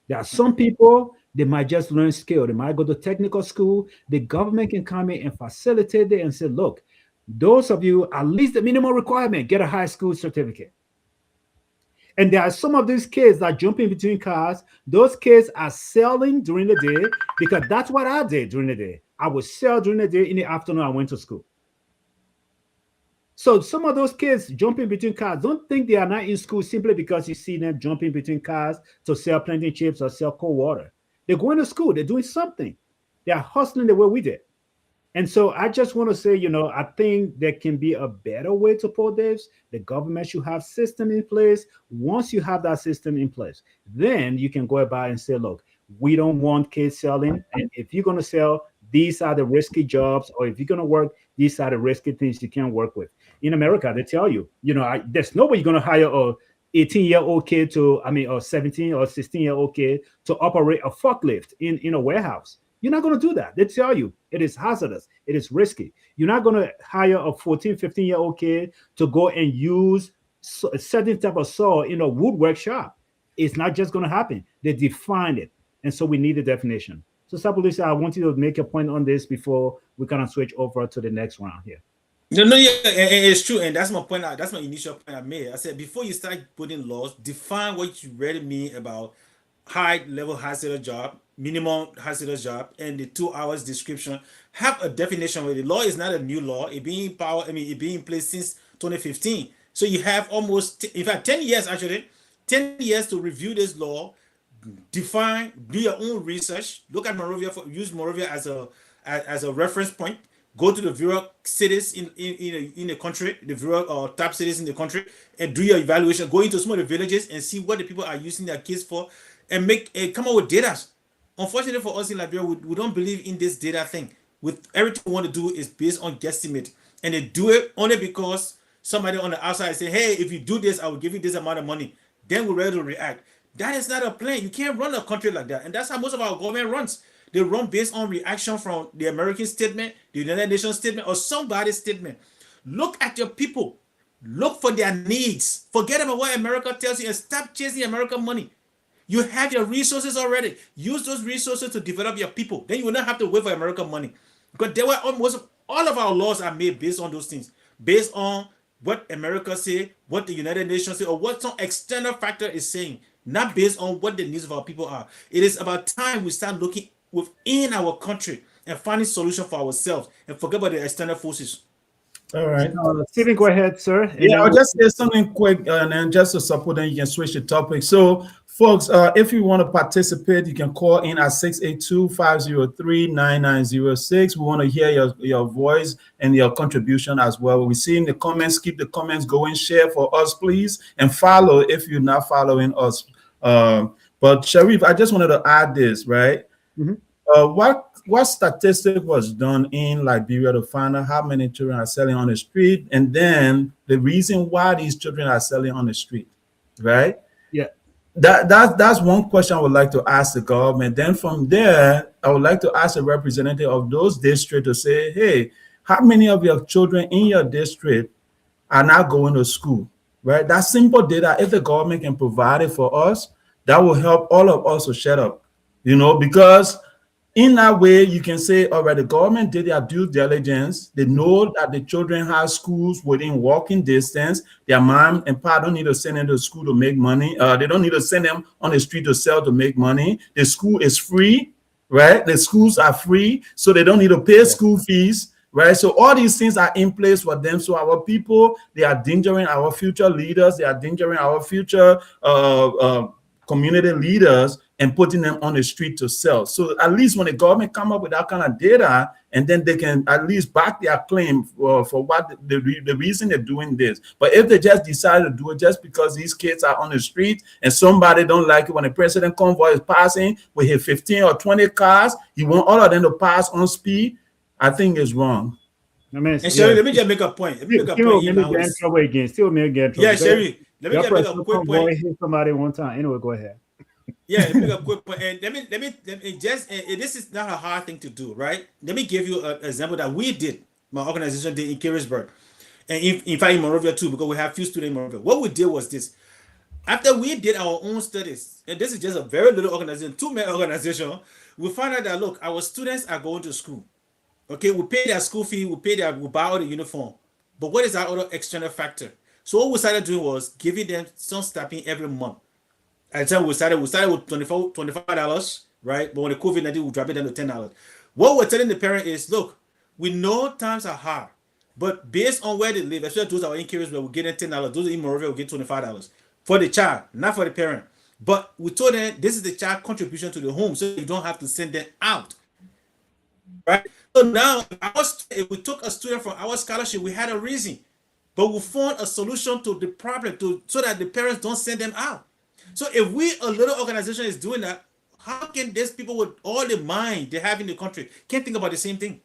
Speaker 1: There are some people, they might just learn skill. They might go to technical school. The government can come in and facilitate it and say, look, those of you, at least the minimum requirement, get a high school certificate. And there are some of these kids that jump in between cars. Those kids are selling during the day because that's what I did during the day. I would sell during the day. In the afternoon, I went to school. So some of those kids jumping between cars, don't think they are not in school simply because you see them jumping between cars to sell plantain chips or sell cold water. They're going to school. They're doing something. They are hustling the way we did. And so I just want to say, I think there can be a better way to put this. The government should have system in place. Once you have that system in place, then you can go about and say, look, we don't want kids selling. And if you're going to sell, these are the risky jobs, or if you're going to work, these are the risky things you can't work with. In America, they tell you, there's nobody going to hire a 18-year-old kid or 17 or 16-year-old kid to operate a forklift in a warehouse. You're not going to do that. They tell you it is hazardous. It is risky. You're not going to hire a 14, 15-year-old kid to go and use a certain type of saw in a woodwork shop. It's not just going to happen. They define it. And so we need a definition. So, Sapulisa, I want you to make a point on this before we kind of switch over to the next round here.
Speaker 2: No, yeah, it's true, and that's my point. That's my initial point I made. I said before you start putting laws, define what you really mean about high-level hazardous job, minimum hazardous job, and the 2 hours description. Have a definition where the law is not a new law. It being it being in place since 2015. So you have almost, in fact, 10 years actually, 10 years to review this law, define, do your own research, look at Monrovia, use Monrovia as a reference point. Go to the various cities in the country, the various top cities in the country, and do your evaluation. Go into some of the villages and see what the people are using their kids for, and come up with data. Unfortunately for us in Liberia, we don't believe in this data thing. With everything we want to do is based on guesstimate, and they do it only because somebody on the outside say, "Hey, if you do this, I will give you this amount of money." Then we're ready to react. That is not a plan. You can't run a country like that, and that's how most of our government runs. They run based on reaction from the American statement, the United Nations statement, or somebody's statement. Look at your people. Look for their needs. Forget about what America tells you and stop chasing American money. You have your resources already. Use those resources to develop your people. Then you will not have to wait for American money. Because there were almost all of our laws are made based on those things. Based on what America say, what the United Nations say, or what some external factor is saying. Not based on what the needs of our people are. It is about time we start looking within our country and finding solution for ourselves and forget about the external forces.
Speaker 3: All right.
Speaker 1: Stephen, go ahead, sir.
Speaker 3: Yeah, I'll just say something quick and then just to support, then you can switch the topic. So, folks, if you want to participate, you can call in at 682-503-9906. We want to hear your voice and your contribution as well. We see in the comments, keep the comments going, share for us, please, and follow if you're not following us. But Sharif, I just wanted to add this, right?
Speaker 1: Mm-hmm.
Speaker 3: What statistic was done in Liberia to find out how many children are selling on the street, and then the reason why these children are selling on the street, right?
Speaker 1: Yeah.
Speaker 3: That's one question I would like to ask the government. Then from there, I would like to ask a representative of those districts to say, hey, how many of your children in your district are not going to school, right? That simple data, if the government can provide it for us, that will help all of us to shut up, because in that way, you can say, all right, the government did their due diligence. They know that the children have schools within walking distance. Their mom and pa don't need to send them to school to make money. They don't need to send them on the street to sell to make money. The school is free, right? The schools are free, so they don't need to pay school fees, right? So all these things are in place for them. So our people, they are endangering our future leaders. They are endangering our future community leaders and putting them on the street to sell. So at least when the government come up with that kind of data, and then they can at least back their claim for what the reason they're doing this. But if they just decide to do it just because these kids are on the street and somebody don't like it when the president convoy is passing with his 15 or 20 cars, you want all of them to pass on speed, I think it's wrong.
Speaker 2: Let me just make a point. Let me make a point.
Speaker 1: Still may get
Speaker 2: Yeah, Sherry. Let me just make a quick point.
Speaker 1: Hit somebody one time. Anyway, go ahead.
Speaker 2: Yeah, let me make a quick point. And let me just this is not a hard thing to do, right? Let me give you an example that we did, my organization did in Carisburg. And in fact in Monrovia too, because we have few students in Monrovia. What we did was this. After we did our own studies, and this is just a very little organization, two-man organization, we found out that look, our students are going to school. Okay, we pay their school fee, we buy all the uniform. But what is our other external factor? So what we started doing was giving them some stipend every month. At the time we started with $25, right? But when the COVID-19, we dropped it down to $10. What we're telling the parent is, look, we know times are hard, but based on where they live, especially those are in areas where we're getting $10, those in Monrovia will get $25 for the child, not for the parent. But we told them this is the child contribution to the home, so you don't have to send them out, right? So now, if we took a student from our scholarship, we had a reason, but we found a solution to the problem so that the parents don't send them out. So if we, a little organization, is doing that, how can these people with all the mind they have in the country can't think about the same thing?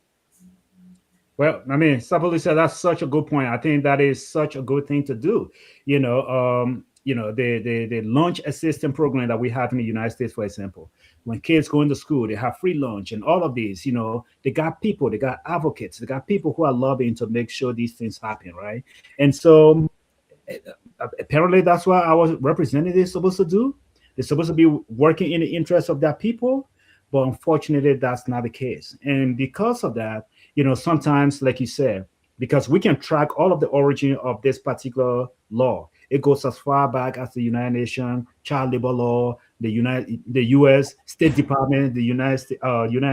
Speaker 1: Well, I mean, Sapoli said that's such a good point. I think that is such a good thing to do. The lunch assistance program that we have in the United States, for example, when kids go into school, they have free lunch and all of these, they got people, they got advocates, they got people who are lobbying to make sure these things happen, right? And so apparently that's what our representative is supposed to do. They're supposed to be working in the interest of their people, but unfortunately, that's not the case. And because of that, sometimes, like you said, because we can track all of the origin of this particular law. It goes as far back as the United Nations child labor law, the U.S. State Department, the United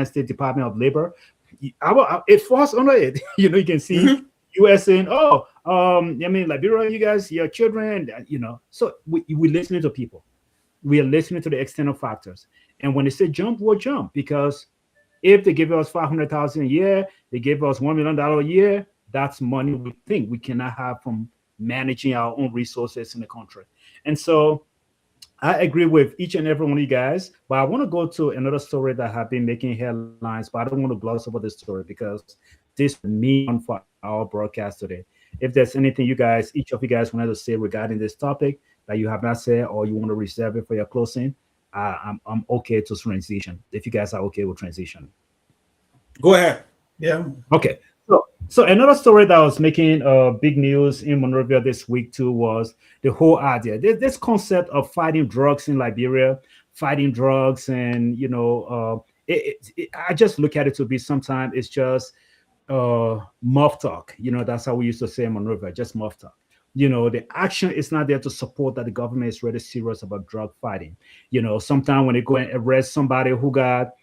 Speaker 1: States Department of Labor. It falls under it. You can see U.S. saying, Liberia, you guys, your children, So we listening to people. We are listening to the external factors. And when they say jump, we'll jump, because if they give us $500,000 a year, they give us $1 million a year, that's money we think we cannot have from managing our own resources in the country. And so I agree with each and every one of you guys, but I want to go to another story that have been making headlines, but I don't want to gloss over this story because this is me on for our broadcast today. If there's anything each of you guys wanted to say regarding this topic that you have not said, or you want to reserve it for your closing, I'm okay to transition. If you guys are okay with transition.
Speaker 2: Go ahead.
Speaker 3: Yeah.
Speaker 1: Okay. So another story that was making big news in Monrovia this week too was the whole idea. This concept of fighting drugs in Liberia, fighting drugs, and I just look at it to be sometimes it's just muff talk. That's how we used to say in Monrovia, just muff talk. The action is not there to support that the government is really serious about drug fighting. Sometimes when they go and arrest somebody who got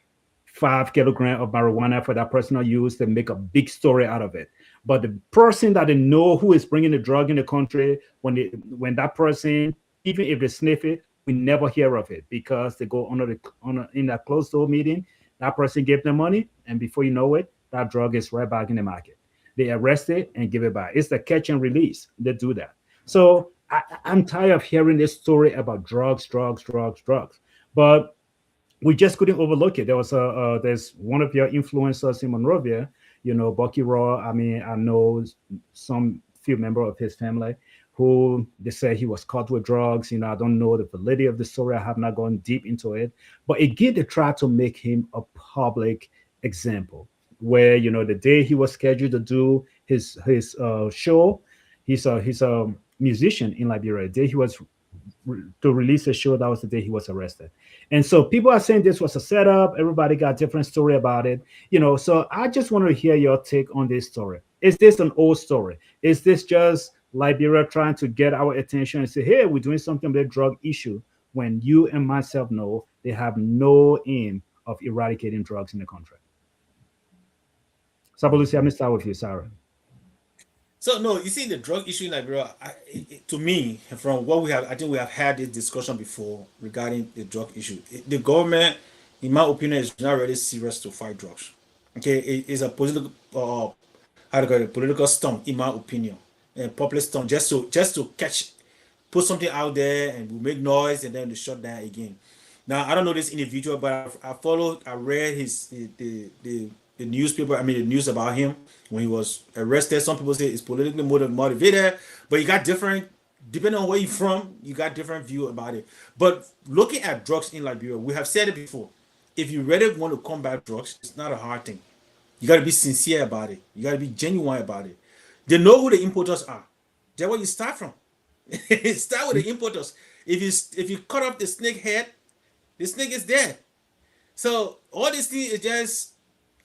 Speaker 1: 5 kilograms of marijuana for that personal use, they make a big story out of it. But the person that they know who is bringing the drug in the country, when that person, even if they sniff it, we never hear of it, because they go in that closed door meeting. That person gave them money, and before you know it, that drug is right back in the market. They arrest it and give it back. It's the catch and release. They do that. So I'm tired of hearing this story about drugs. But we just couldn't overlook it. There's one of your influencers in Monrovia, Bucky Raw. I mean, I know some few members of his family who they say he was caught with drugs. I don't know the validity of the story. I have not gone deep into it. But again, they tried to make him a public example, where the day he was scheduled to do his show, he's a musician in Liberia. The day he was to release a show, that was the day he was arrested. And so people are saying this was a setup. Everybody got a different story about it. So I just want to hear your take on this story. Is this an old story? Is this just Liberia trying to get our attention and say, hey, we're doing something with the drug issue, when you and myself know they have no aim of eradicating drugs in the country? Sabalusi, I'm going to start with you, Sarah.
Speaker 2: So no, you see the drug issue in Liberia, to me, from what we have, I think we have had this discussion before regarding the drug issue. The government, in my opinion, is not really serious to fight drugs. Okay, it is a political, political stunt, in my opinion, and popular stunt, just to put something out there and we'll make noise and then they shut down again. Now I don't know this individual, but I read the newspaper, the news about him when he was arrested. Some people say it's politically motivated, but you got different, depending on where you're from, you got different view about it. But looking at drugs in Liberia, we have said it before. If you really want to combat drugs, it's not a hard thing. You got to be sincere about it. You got to be genuine about it. They know who the importers are. That's where you start from. Start with the importers. If you cut off the snake head, the snake is dead. So all these things is just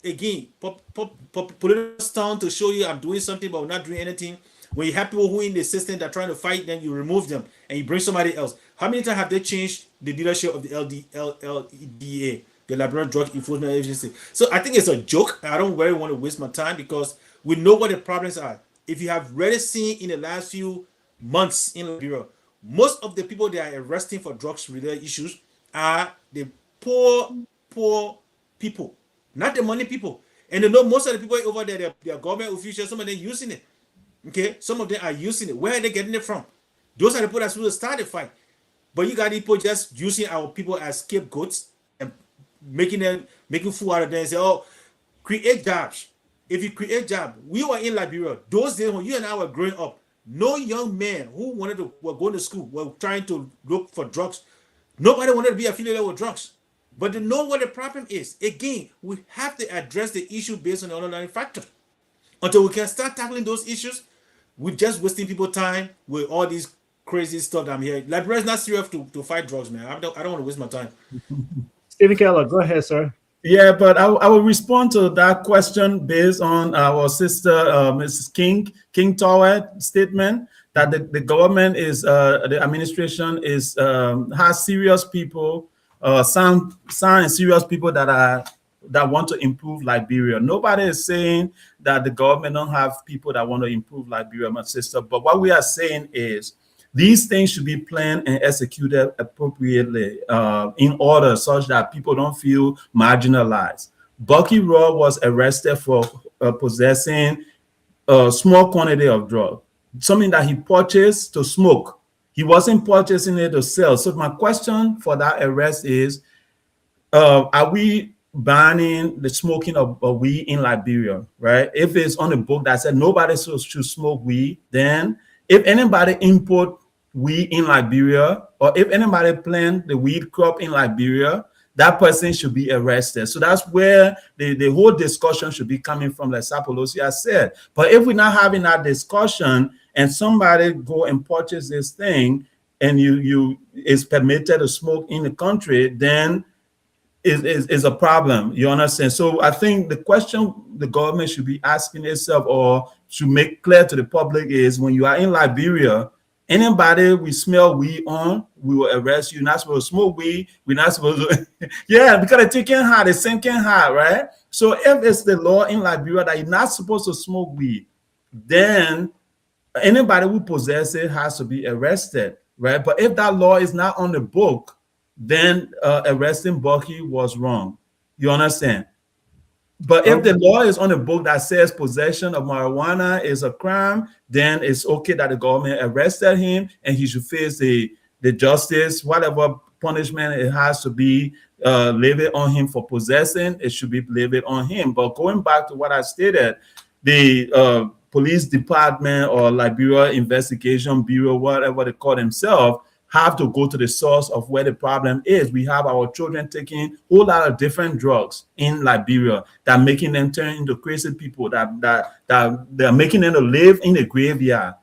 Speaker 2: again political stunt to show you I'm doing something but I'm not doing anything. When you have people who in the system that are trying to fight, then you remove them and you bring somebody else. How many times have they changed the leadership of the LDA, the Liberian Drug Enforcement Agency? So I think it's a joke. I don't really want to waste my time because we know what the problems are. If you have really seen in the last few months in Liberia, most of the people they are arresting for drugs related issues are the poor people, not the money people. And they know most of the people over there, they're government officials, some of them using it. Okay, some of them are using it. Where are they getting it from? Those are the people that's supposed to start the fight. But you got people just using our people as scapegoats and making fool out of them and say, oh, create jobs. If you create jobs, we were in Liberia. Those days when you and I were growing up, no young man who were going to school, were trying to look for drugs. Nobody wanted to be affiliated with drugs. But they know what the problem is. Again, we have to address the issue based on the underlying factor. Until we can start tackling those issues, we're just wasting people time with all these crazy stuff that I'm hearing. Liberia is not serious to fight drugs, man. I don't want to waste my time.
Speaker 1: Stephen Keller, go ahead, sir.
Speaker 3: Yeah, but I will respond to that question based on our sister, Mrs. King Towett statement that the government is, the administration is, has serious people, some serious people that want to improve Liberia. Nobody is saying that the government don't have people that want to improve Liberia, my sister. But what we are saying is these things should be planned and executed appropriately in order such that people don't feel marginalized. Bucky Raw was arrested for possessing a small quantity of drug, something that he purchased to smoke. He wasn't purchasing it to sell. So my question for that arrest is, are we banning the smoking of weed in Liberia, right? If it's on a book that said nobody should smoke weed, then if anybody import weed in Liberia, or if anybody plant the weed crop in Liberia, that person should be arrested. So that's where the whole discussion should be coming from, like Sapolosia said. But if we're not having that discussion and somebody go and purchase this thing and you is permitted to smoke in the country, then is a problem. You understand? So I think the question the government should be asking itself or should make clear to the public is, when you are in Liberia, anybody we smell weed on, we will arrest you. You're not supposed to smoke weed. We're not supposed to. Yeah, because the thing can hide, the same can hide, right? So if it's the law in Liberia that you're not supposed to smoke weed, then anybody who possesses it has to be arrested, right? But if that law is not on the book, then arresting Bucky was wrong. You understand? But if the law is on the book that says possession of marijuana is a crime, then it's okay that the government arrested him and he should face the justice, whatever punishment it has to be levied on him for possessing, it should be levied on him. But going back to what I stated, the police department or Liberia Investigation Bureau, whatever they call themselves, have to go to the source of where the problem is. We have our children taking a whole lot of different drugs in Liberia that are making them turn into crazy people, that they're making them to live in the graveyard.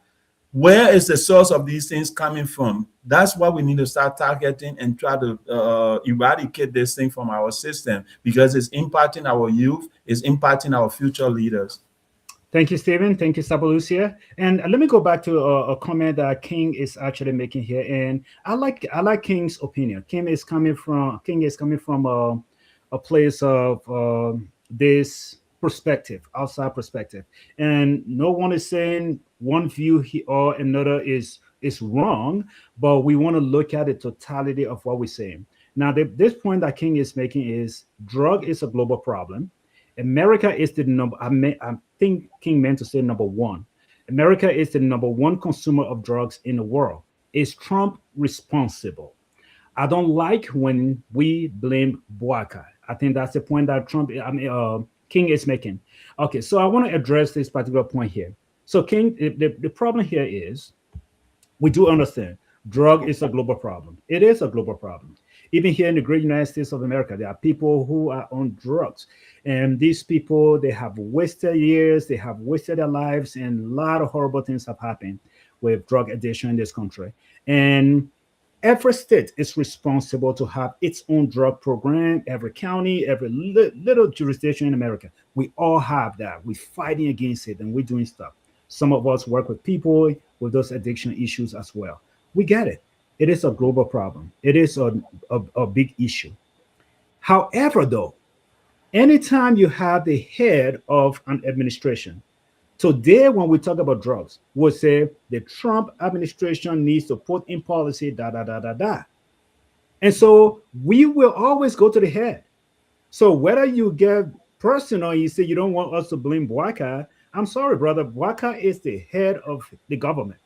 Speaker 3: Where is the source of these things coming from? That's what we need to start targeting and try to eradicate this thing from our system, because it's impacting our youth, it's impacting our future leaders.
Speaker 1: Thank you, Stephen. Thank you, Sabalusia. And let me go back to a comment that King is actually making here. And I like King's opinion. King is coming from a place of this perspective, outside perspective. And no one is saying one view or another is wrong, but we want to look at the totality of what we're saying. Now, this point that King is making is drug is a global problem. America is the number, I think King meant to say number one. America is the number one consumer of drugs in the world. Is Trump responsible? I don't like when we blame Boakai. I think that's the point that King is making. Okay, so I want to address this particular point here. So King, the problem here is, we do understand drug is a global problem. It is a global problem. Even here in the great United States of America, there are people who are on drugs. And these people, they have wasted years, they have wasted their lives, and a lot of horrible things have happened with drug addiction in this country. And every state is responsible to have its own drug program. Every county, every little jurisdiction in America, we all have that. We're fighting against it and we're doing stuff. Some of us work with people with those addiction issues as well. We get it. It is a global problem. It is a big issue. However, though, anytime you have the head of an administration, today when we talk about drugs, we'll say the Trump administration needs to put in policy, da da da da da. And so we will always go to the head. So whether you get personal, you say you don't want us to blame Bwaka, I'm sorry, brother. Bwaka is the head of the government.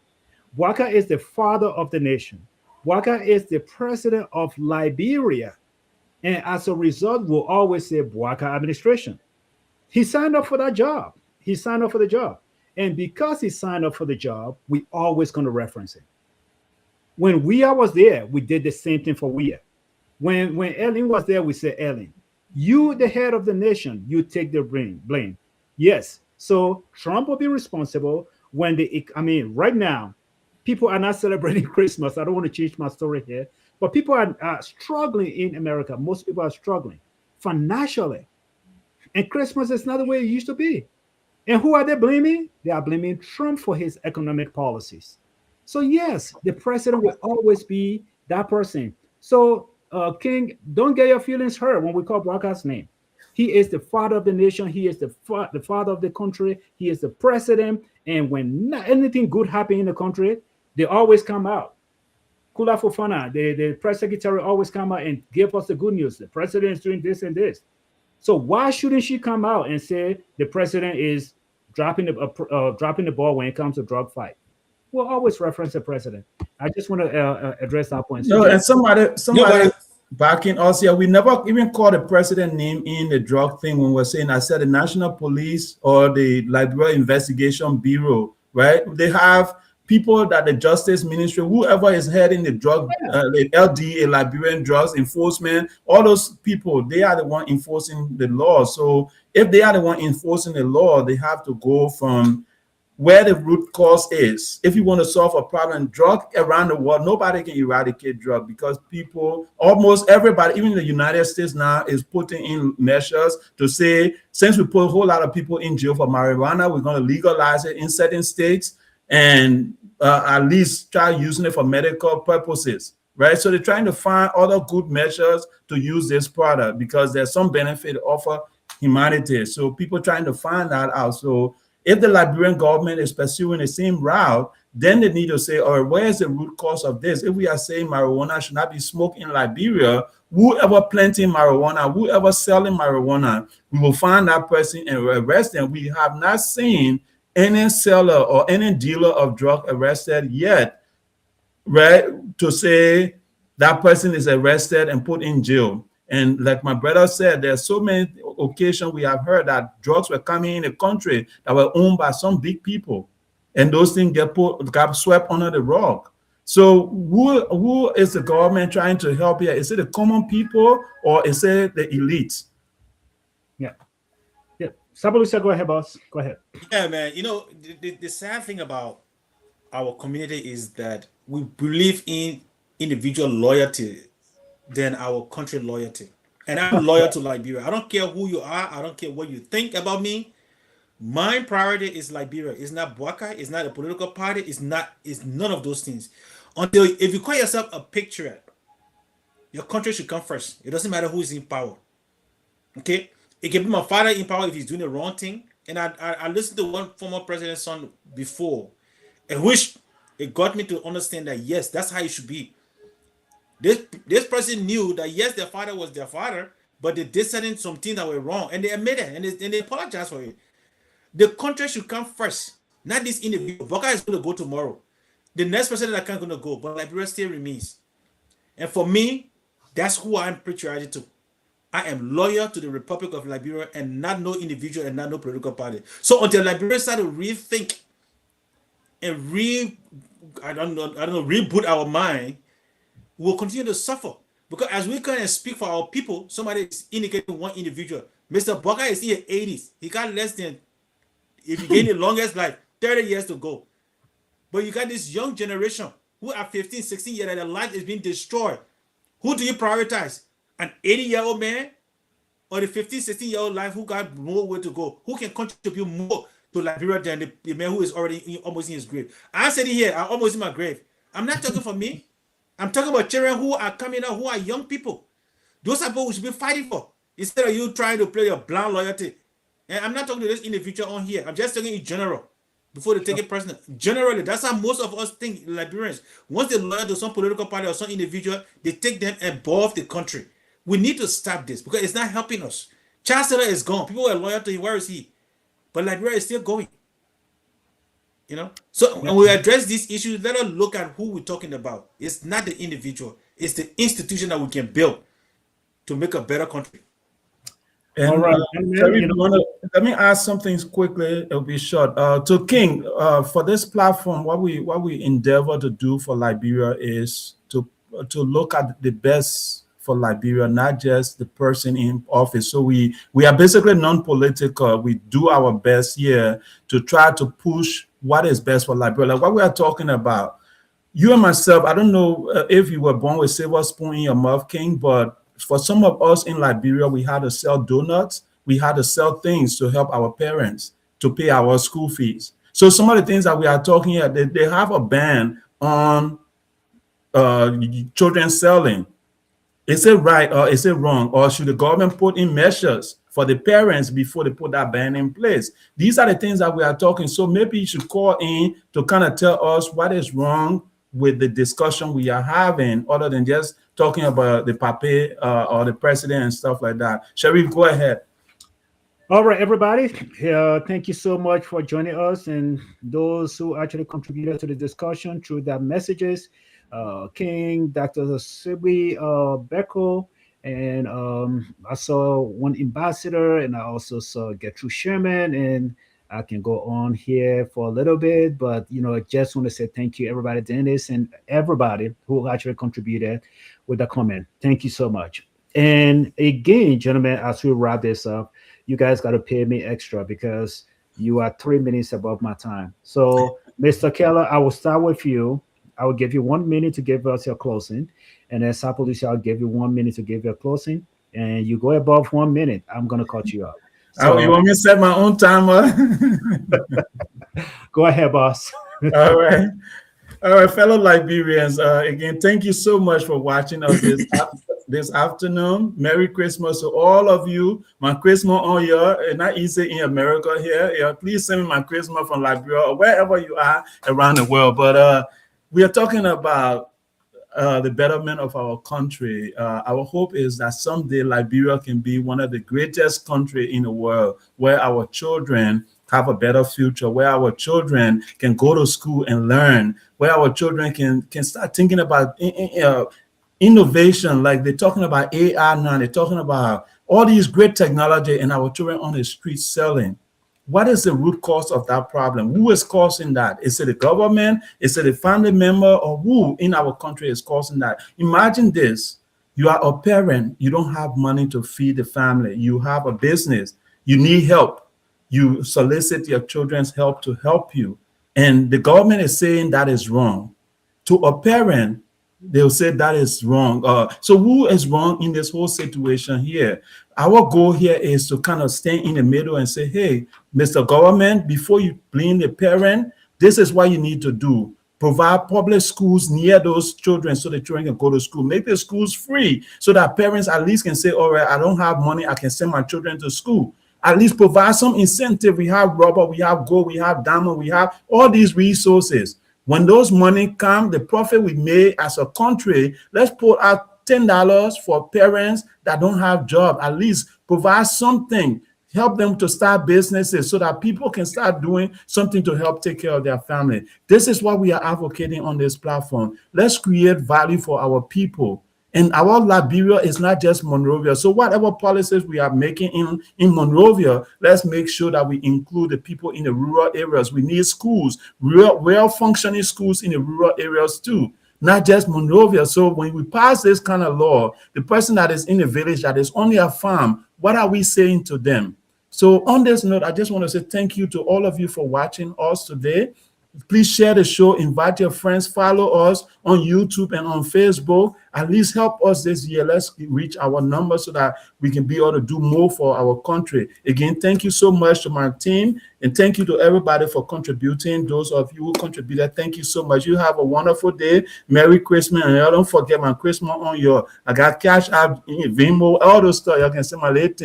Speaker 1: Bwaka is the father of the nation. Bwaka is the president of Liberia. And as a result, we'll always say Bwaka administration. He signed up for that job. He signed up for the job. And because he signed up for the job, we always going to reference him. When Weah was there, we did the same thing for Weah. When Ellen was there, we said, Ellen, you, the head of the nation, you take the blame. Yes. So Trump will be responsible when right now, people are not celebrating Christmas. I don't want to change my story here, but people are struggling in America. Most people are struggling financially. And Christmas is not the way it used to be. And who are they blaming? They are blaming Trump for his economic policies. So yes, the president will always be that person. So King, don't get your feelings hurt when we call Bwaka's name. He is the father of the nation. He is the father of the country. He is the president. And when anything good happens in the country, they always come out. Kula Fofana, the press secretary, always come out and give us the good news. The president is doing this and this. So why shouldn't she come out and say the president is dropping the ball when it comes to drug fight? We'll always reference the president. I just want to address that point.
Speaker 3: No, and somebody back in us here, we never even called the president name in the drug thing when we're saying, I said the National Police or the Liberia Investigation Bureau, right? They have people that the Justice Ministry, whoever is heading the drug, the LDA, Liberian Drugs Enforcement, all those people, they are the one enforcing the law. So if they are the one enforcing the law, they have to go from where the root cause is. If you want to solve a problem, drug around the world, nobody can eradicate drug because people, almost everybody, even the United States now is putting in measures to say, since we put a whole lot of people in jail for marijuana, we're going to legalize it in certain states and at least try using it for medical purposes, right? So they're trying to find other good measures to use this product because there's some benefit offer humanity. So people trying to find that out. So if the Liberian government is pursuing the same route, then they need to say, all right, where is the root cause of this? If we are saying marijuana should not be smoked in Liberia, whoever planting marijuana, whoever selling marijuana, we will find that person and arrest them. We have not seen any seller or any dealer of drug arrested yet, right? To say that person is arrested and put in jail. And like my brother said, there's so many occasions we have heard that drugs were coming in the country that were owned by some big people, and those things got swept under the rug. So who is the government trying to help here? Is it the common people or is it the elites?
Speaker 1: Yeah. Sabalusa, go ahead, boss. Go ahead.
Speaker 2: Yeah, man. You know, the sad thing about our community is that we believe in individual loyalty than our country loyalty. And I'm loyal to Liberia. I don't care who you are. I don't care what you think about me. My priority is Liberia. It's not Bwaka. It's not a political party. It's none of those things. Until if you call yourself a patriot, your country should come first. It doesn't matter who is in power. Okay? It can be my father in power if he's doing the wrong thing. And I listened to one former president's son before, in which it got me to understand that yes, that's how it should be. This person knew that yes, their father was their father, but they did some things that were wrong, and they admitted and they apologized for it. The country should come first, not this individual. Bwaka is going to go tomorrow. The next president that can't going to go, but Liberia still remains. And for me, that's who I'm patriotic to. I am loyal to the Republic of Liberia and not no individual and not no political party. So until Liberia start to rethink and reboot our mind, we'll continue to suffer. Because as we come and speak for our people, somebody is indicating one individual. Mr. Booker is in his 80s. He got less than, if you gain the longest life, 30 years to go. But you got this young generation who are 15, 16 years and their life is being destroyed. Who do you prioritize? An 80-year-old man or the 15, 16-year-old life who got more way to go? Who can contribute more to Liberia than the man who is already almost in his grave? I'm sitting here, I'm almost in my grave. I'm not talking for me. I'm talking about children who are coming out, who are young people. Those are people we should be fighting for instead of you trying to play your blind loyalty. And I'm not talking to this individual on here. I'm just talking in general before they take it personal. Generally, that's how most of us think, Liberians. Once they're loyal to some political party or some individual, they take them above the country. We need to stop this because it's not helping us. Chancellor is gone. People are loyal to him. Where is he? But Liberia is still going. So when we address these issues, let us look at who we're talking about. It's not the individual. It's the institution that we can build to make a better country.
Speaker 3: And
Speaker 1: All right,
Speaker 3: Terry, let me ask something quickly. It'll be short. To King, for this platform, what we endeavor to do for Liberia is to look at the best for Liberia, not just the person in office. So we are basically non-political. We do our best here to try to push what is best for Liberia. Like what we are talking about. You and myself, I don't know if you were born with silver spoon in your mouth, King, but for some of us in Liberia, we had to sell donuts. We had to sell things to help our parents to pay our school fees. So some of the things that we are talking here, they have a ban on children selling. Is it right or is it wrong? Or should the government put in measures for the parents before they put that ban in place? These are the things that we are talking. So maybe you should call in to kind of tell us what is wrong with the discussion we are having, other than just talking about the pape or the president and stuff like that. Sharif, go ahead.
Speaker 1: All right, everybody. Thank you so much for joining us and those who actually contributed to the discussion through their messages. King, Dr. Sibi, Beckel, and I saw one ambassador, and I also saw Gertrude Sherman, and I can go on here for a little bit, but I just want to say thank you, everybody, Dennis, and everybody who actually contributed with a comment. Thank you so much. And again, gentlemen, as we wrap this up, you guys got to pay me extra because you are 3 minutes above my time. So, Mr. Keller, I will start with you. I will give you 1 minute to give us your closing, and then Sapolisi, I'll give you 1 minute to give your closing. And you go above 1 minute, I'm gonna cut you off.
Speaker 3: So, you want me to set my own timer?
Speaker 1: Go ahead, boss.
Speaker 3: All right. All right, fellow Liberians, again, thank you so much for watching us this afternoon. Merry Christmas to all of you. My Christmas on here, it's not easy in America here. Yeah, please send me my Christmas from Liberia or wherever you are around the world. But we are talking about the betterment of our country. Our hope is that someday Liberia can be one of the greatest countries in the world where our children have a better future, where our children can go to school and learn, where our children can start thinking about innovation, like they're talking about AI now, they're talking about all these great technology, and our children on the street selling. What is the root cause of that problem? Who is causing that? Is it the government? Is it a family member? Or who in our country is causing that? Imagine this. You are a parent. You don't have money to feed the family. You have a business. You need help. You solicit your children's help to help you. And the government is saying that is wrong. To a parent, they'll say that is wrong. So who is wrong in this whole situation here? Our goal here is to kind of stand in the middle and say, hey, Mr. Government, before you blame the parent, this is what you need to do. Provide public schools near those children so the children can go to school. Make the schools free so that parents at least can say, all right, I don't have money, I can send my children to school. At least provide some incentive. We have rubber, we have gold, we have diamond, we have all these resources. When those money come, the profit we made as a country, let's put out $10 for parents that don't have job. At least provide something, help them to start businesses so that people can start doing something to help take care of their family. This is what we are advocating on this platform. Let's create value for our people. And our Liberia is not just Monrovia. So whatever policies we are making in Monrovia, let's make sure that we include the people in the rural areas. We need schools, real functioning schools in the rural areas too. not just Monrovia. So when we pass this kind of law, the person that is in a village that is only a farm, what are we saying to them? So on this note, I just want to say thank you to all of you for watching us today. Please share the show, invite your friends, follow us on YouTube and on Facebook. At least help us this year. Let's reach our numbers so that we can be able to do more for our country. Again, thank you so much to my team, and thank you to everybody for contributing. Those of you who contributed, thank you so much. You have a wonderful day. Merry Christmas, and y'all don't forget my Christmas on your. I got Cash App, Venmo, all those stuff. Y'all can see my late.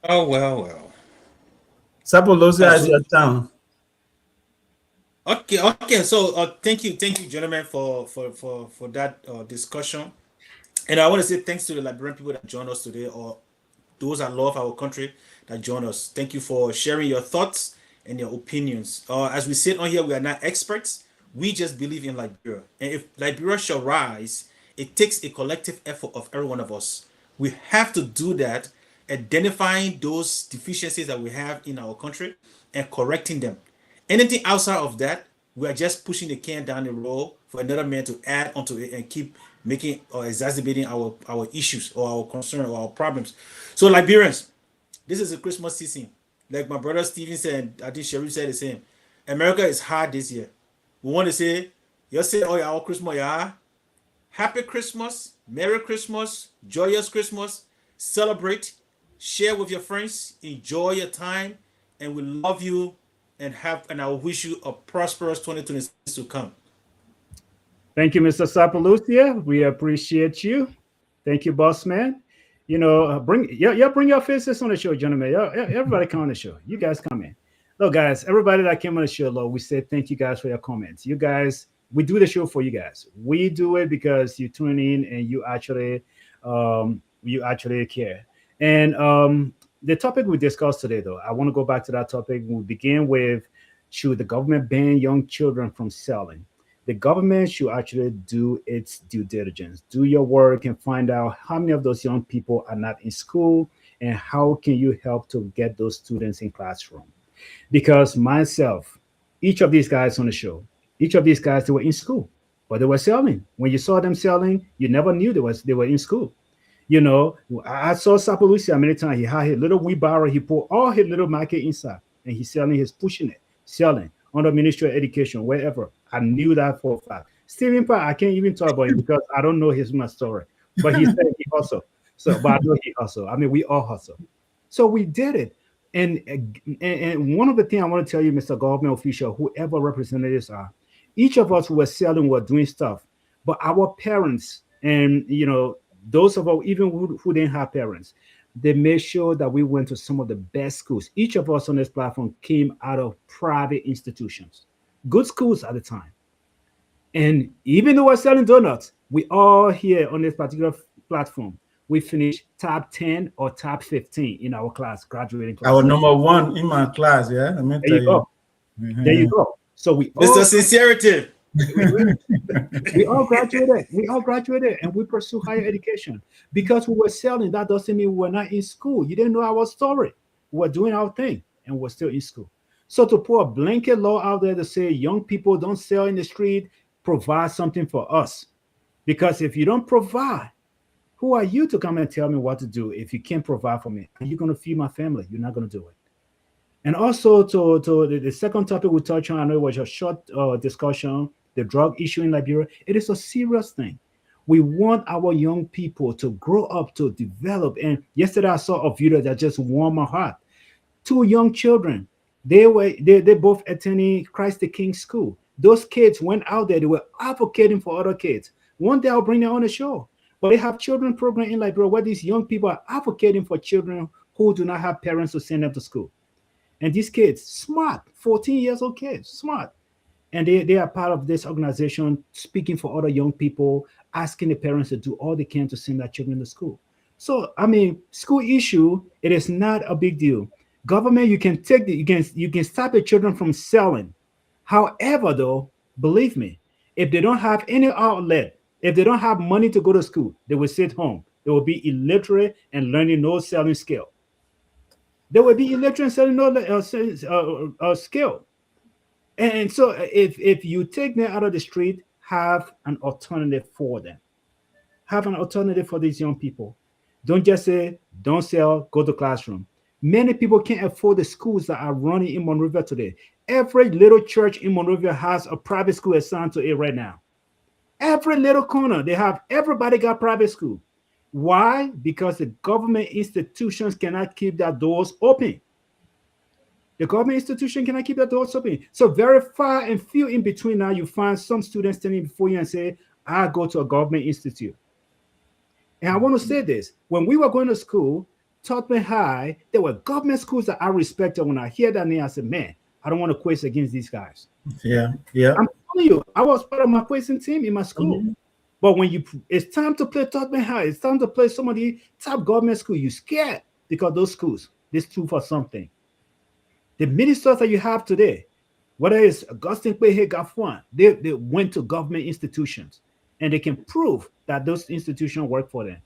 Speaker 2: Oh, well.
Speaker 3: Sapolosia is
Speaker 2: So,
Speaker 3: your town.
Speaker 2: okay. So, thank you, gentlemen, for that discussion. And I want to say thanks to the Liberian people that joined us today, or those that love our country that joined us. Thank you for sharing your thoughts and your opinions. As we sit on here, we are not experts. We just believe in Liberia. And if Liberia shall rise, it takes a collective effort of every one of us. We have to do that, identifying those deficiencies that we have in our country and correcting them. Anything outside of that, we are just pushing the can down the road for another man to add onto it and keep making or exacerbating our issues or our concern or our problems. So, Liberians, this is a Christmas season. Like my brother Steven said, I think Sherry said the same. America is hard this year. We want to say, you say, oh, yeah, Christmas, yeah. Happy Christmas, Merry Christmas, joyous Christmas. Celebrate, share with your friends, enjoy your time, and we love you and I wish you a prosperous 2026 to come.
Speaker 1: Thank you, Mr. Sapalucia. We appreciate you. Thank you, boss man. Bring bring your faces on the show, gentlemen. Everybody come on the show. You guys come in. Look, guys, everybody that came on the show, Lord, we said thank you guys for your comments. You guys, we do the show for you guys. We do it because you tune in and you actually care. And the topic we discussed today, though, I want to go back to that topic. We begin with, should the government ban young children from selling? The government should actually do its due diligence, do your work, and find out how many of those young people are not in school, and how can you help to get those students in classroom. Because myself, each of these guys on the show, each of these guys, they were in school, but they were selling. When you saw them selling, you never knew they were in school. I saw Sapalucia many times. He had his little wheelbarrow. He put all his little market inside, and he's selling. He's pushing it, selling under Ministry of Education, wherever. I knew that for a fact. Stephen Park, I can't even talk about him because I don't know his much story. But he said he hustled. So, but I know he hustled. I mean, we all hustle. So we did it. And one of the things I want to tell you, Mr. Government official, whoever representatives are, each of us who were selling were doing stuff. But our parents and those of us even who didn't have parents, they made sure that we went to some of the best schools. Each of us on this platform came out of private institutions, good schools at the time. And even though we're selling donuts, we all here on this particular platform, we finished top 10 or top 15 in our class, graduating class.
Speaker 3: I was number one in my class, yeah. Let me
Speaker 1: there you go. There you go. So we
Speaker 2: Mr. Sincerity.
Speaker 1: we all graduated. We all graduated and we pursue higher education. Because we were selling, that doesn't mean we were not in school. You didn't know our story. We were doing our thing and we're still in school. So to put a blanket law out there to say young people don't sell in the street, provide something for us. Because if you don't provide, who are you to come and tell me what to do if you can't provide for me? Are you going to feed my family? You're not going to do it. And also to the second topic we touched on, I know it was a short discussion, the drug issue in Liberia. It is a serious thing. We want our young people to grow up, to develop. And yesterday I saw a video that just warmed my heart. Two young children, they both attending Christ the King school. Those kids went out there, they were advocating for other kids. One day I'll bring them on the show. But they have children program in Liberia where these young people are advocating for children who do not have parents to send them to school. And these kids, smart, 14 years old kids, smart. And they are part of this organization speaking for other young people, asking the parents to do all they can to send their children to school. So, I mean, school issue, it is not a big deal. Government, you can you can stop your children from selling. However, though, believe me, if they don't have any outlet, if they don't have money to go to school, they will sit home. They will be illiterate and learning no selling skill. There will be illiterate selling skill. And so if you take them out of the street, have an alternative for them. Have an alternative for these young people. Don't just say, don't sell, go to classroom. Many people can't afford the schools that are running in Monrovia today. Every little church in Monrovia has a private school assigned to it right now. Every little corner, everybody got private school. Why? Because the government institutions cannot keep their doors open. The government institution cannot keep their doors open. So very far and few in between now, you find some students standing before you and say, I go to a government institute. And I want to say this. When we were going to school, Tubman High, there were government schools that I respected. When I hear that name, I said, man, I don't want to quiz against these guys.
Speaker 3: Yeah.
Speaker 1: I'm telling you, I was part of my quizzing team in my school. But when it's time to play Tubman High, it's time to play some of the top government schools, you're scared because those schools, they stood for something. The ministers that you have today, whether it's Augustine Kwehe Gafuan, they went to government institutions and they can prove that those institutions work for them.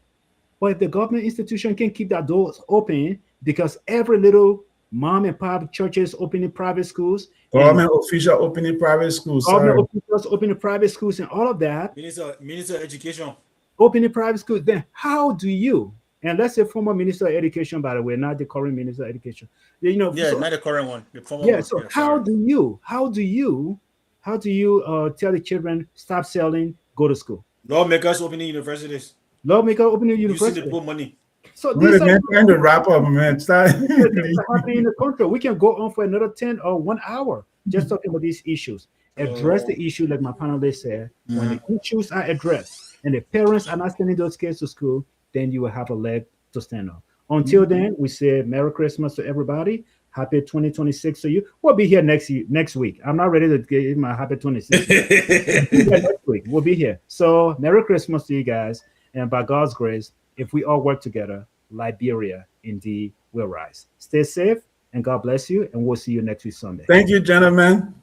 Speaker 1: But if the government institution can keep their doors open because every little mom and pop churches opening private schools,
Speaker 3: government official opening private schools,
Speaker 1: government officials opening private schools and all of that,
Speaker 2: Minister of Education
Speaker 1: opening private schools, then how do you, and let's say former Minister of Education, by the way, not the current Minister of Education,
Speaker 2: not the current one, the former one.
Speaker 1: So how do you tell the children stop selling, go to school?
Speaker 2: Lawmakers opening universities.
Speaker 1: Lawmakers opening universities.
Speaker 2: Using the poor money.
Speaker 1: So these are
Speaker 3: trying to wrap up, man.
Speaker 1: happening in the country. We can go on for another 10 or 1 hour just talking about these issues. Address the issue, like my panelists said. When the issues are addressed and the parents are not sending those kids to school, then you will have a leg to stand on. Until then, we say Merry Christmas to everybody. Happy 2026 to you. We'll be here next week. I'm not ready to give my happy 26. Next week, we'll be here. So Merry Christmas to you guys. And by God's grace, if we all work together, Liberia indeed will rise. Stay safe and God bless you. And we'll see you next week Sunday.
Speaker 3: Thank you, gentlemen.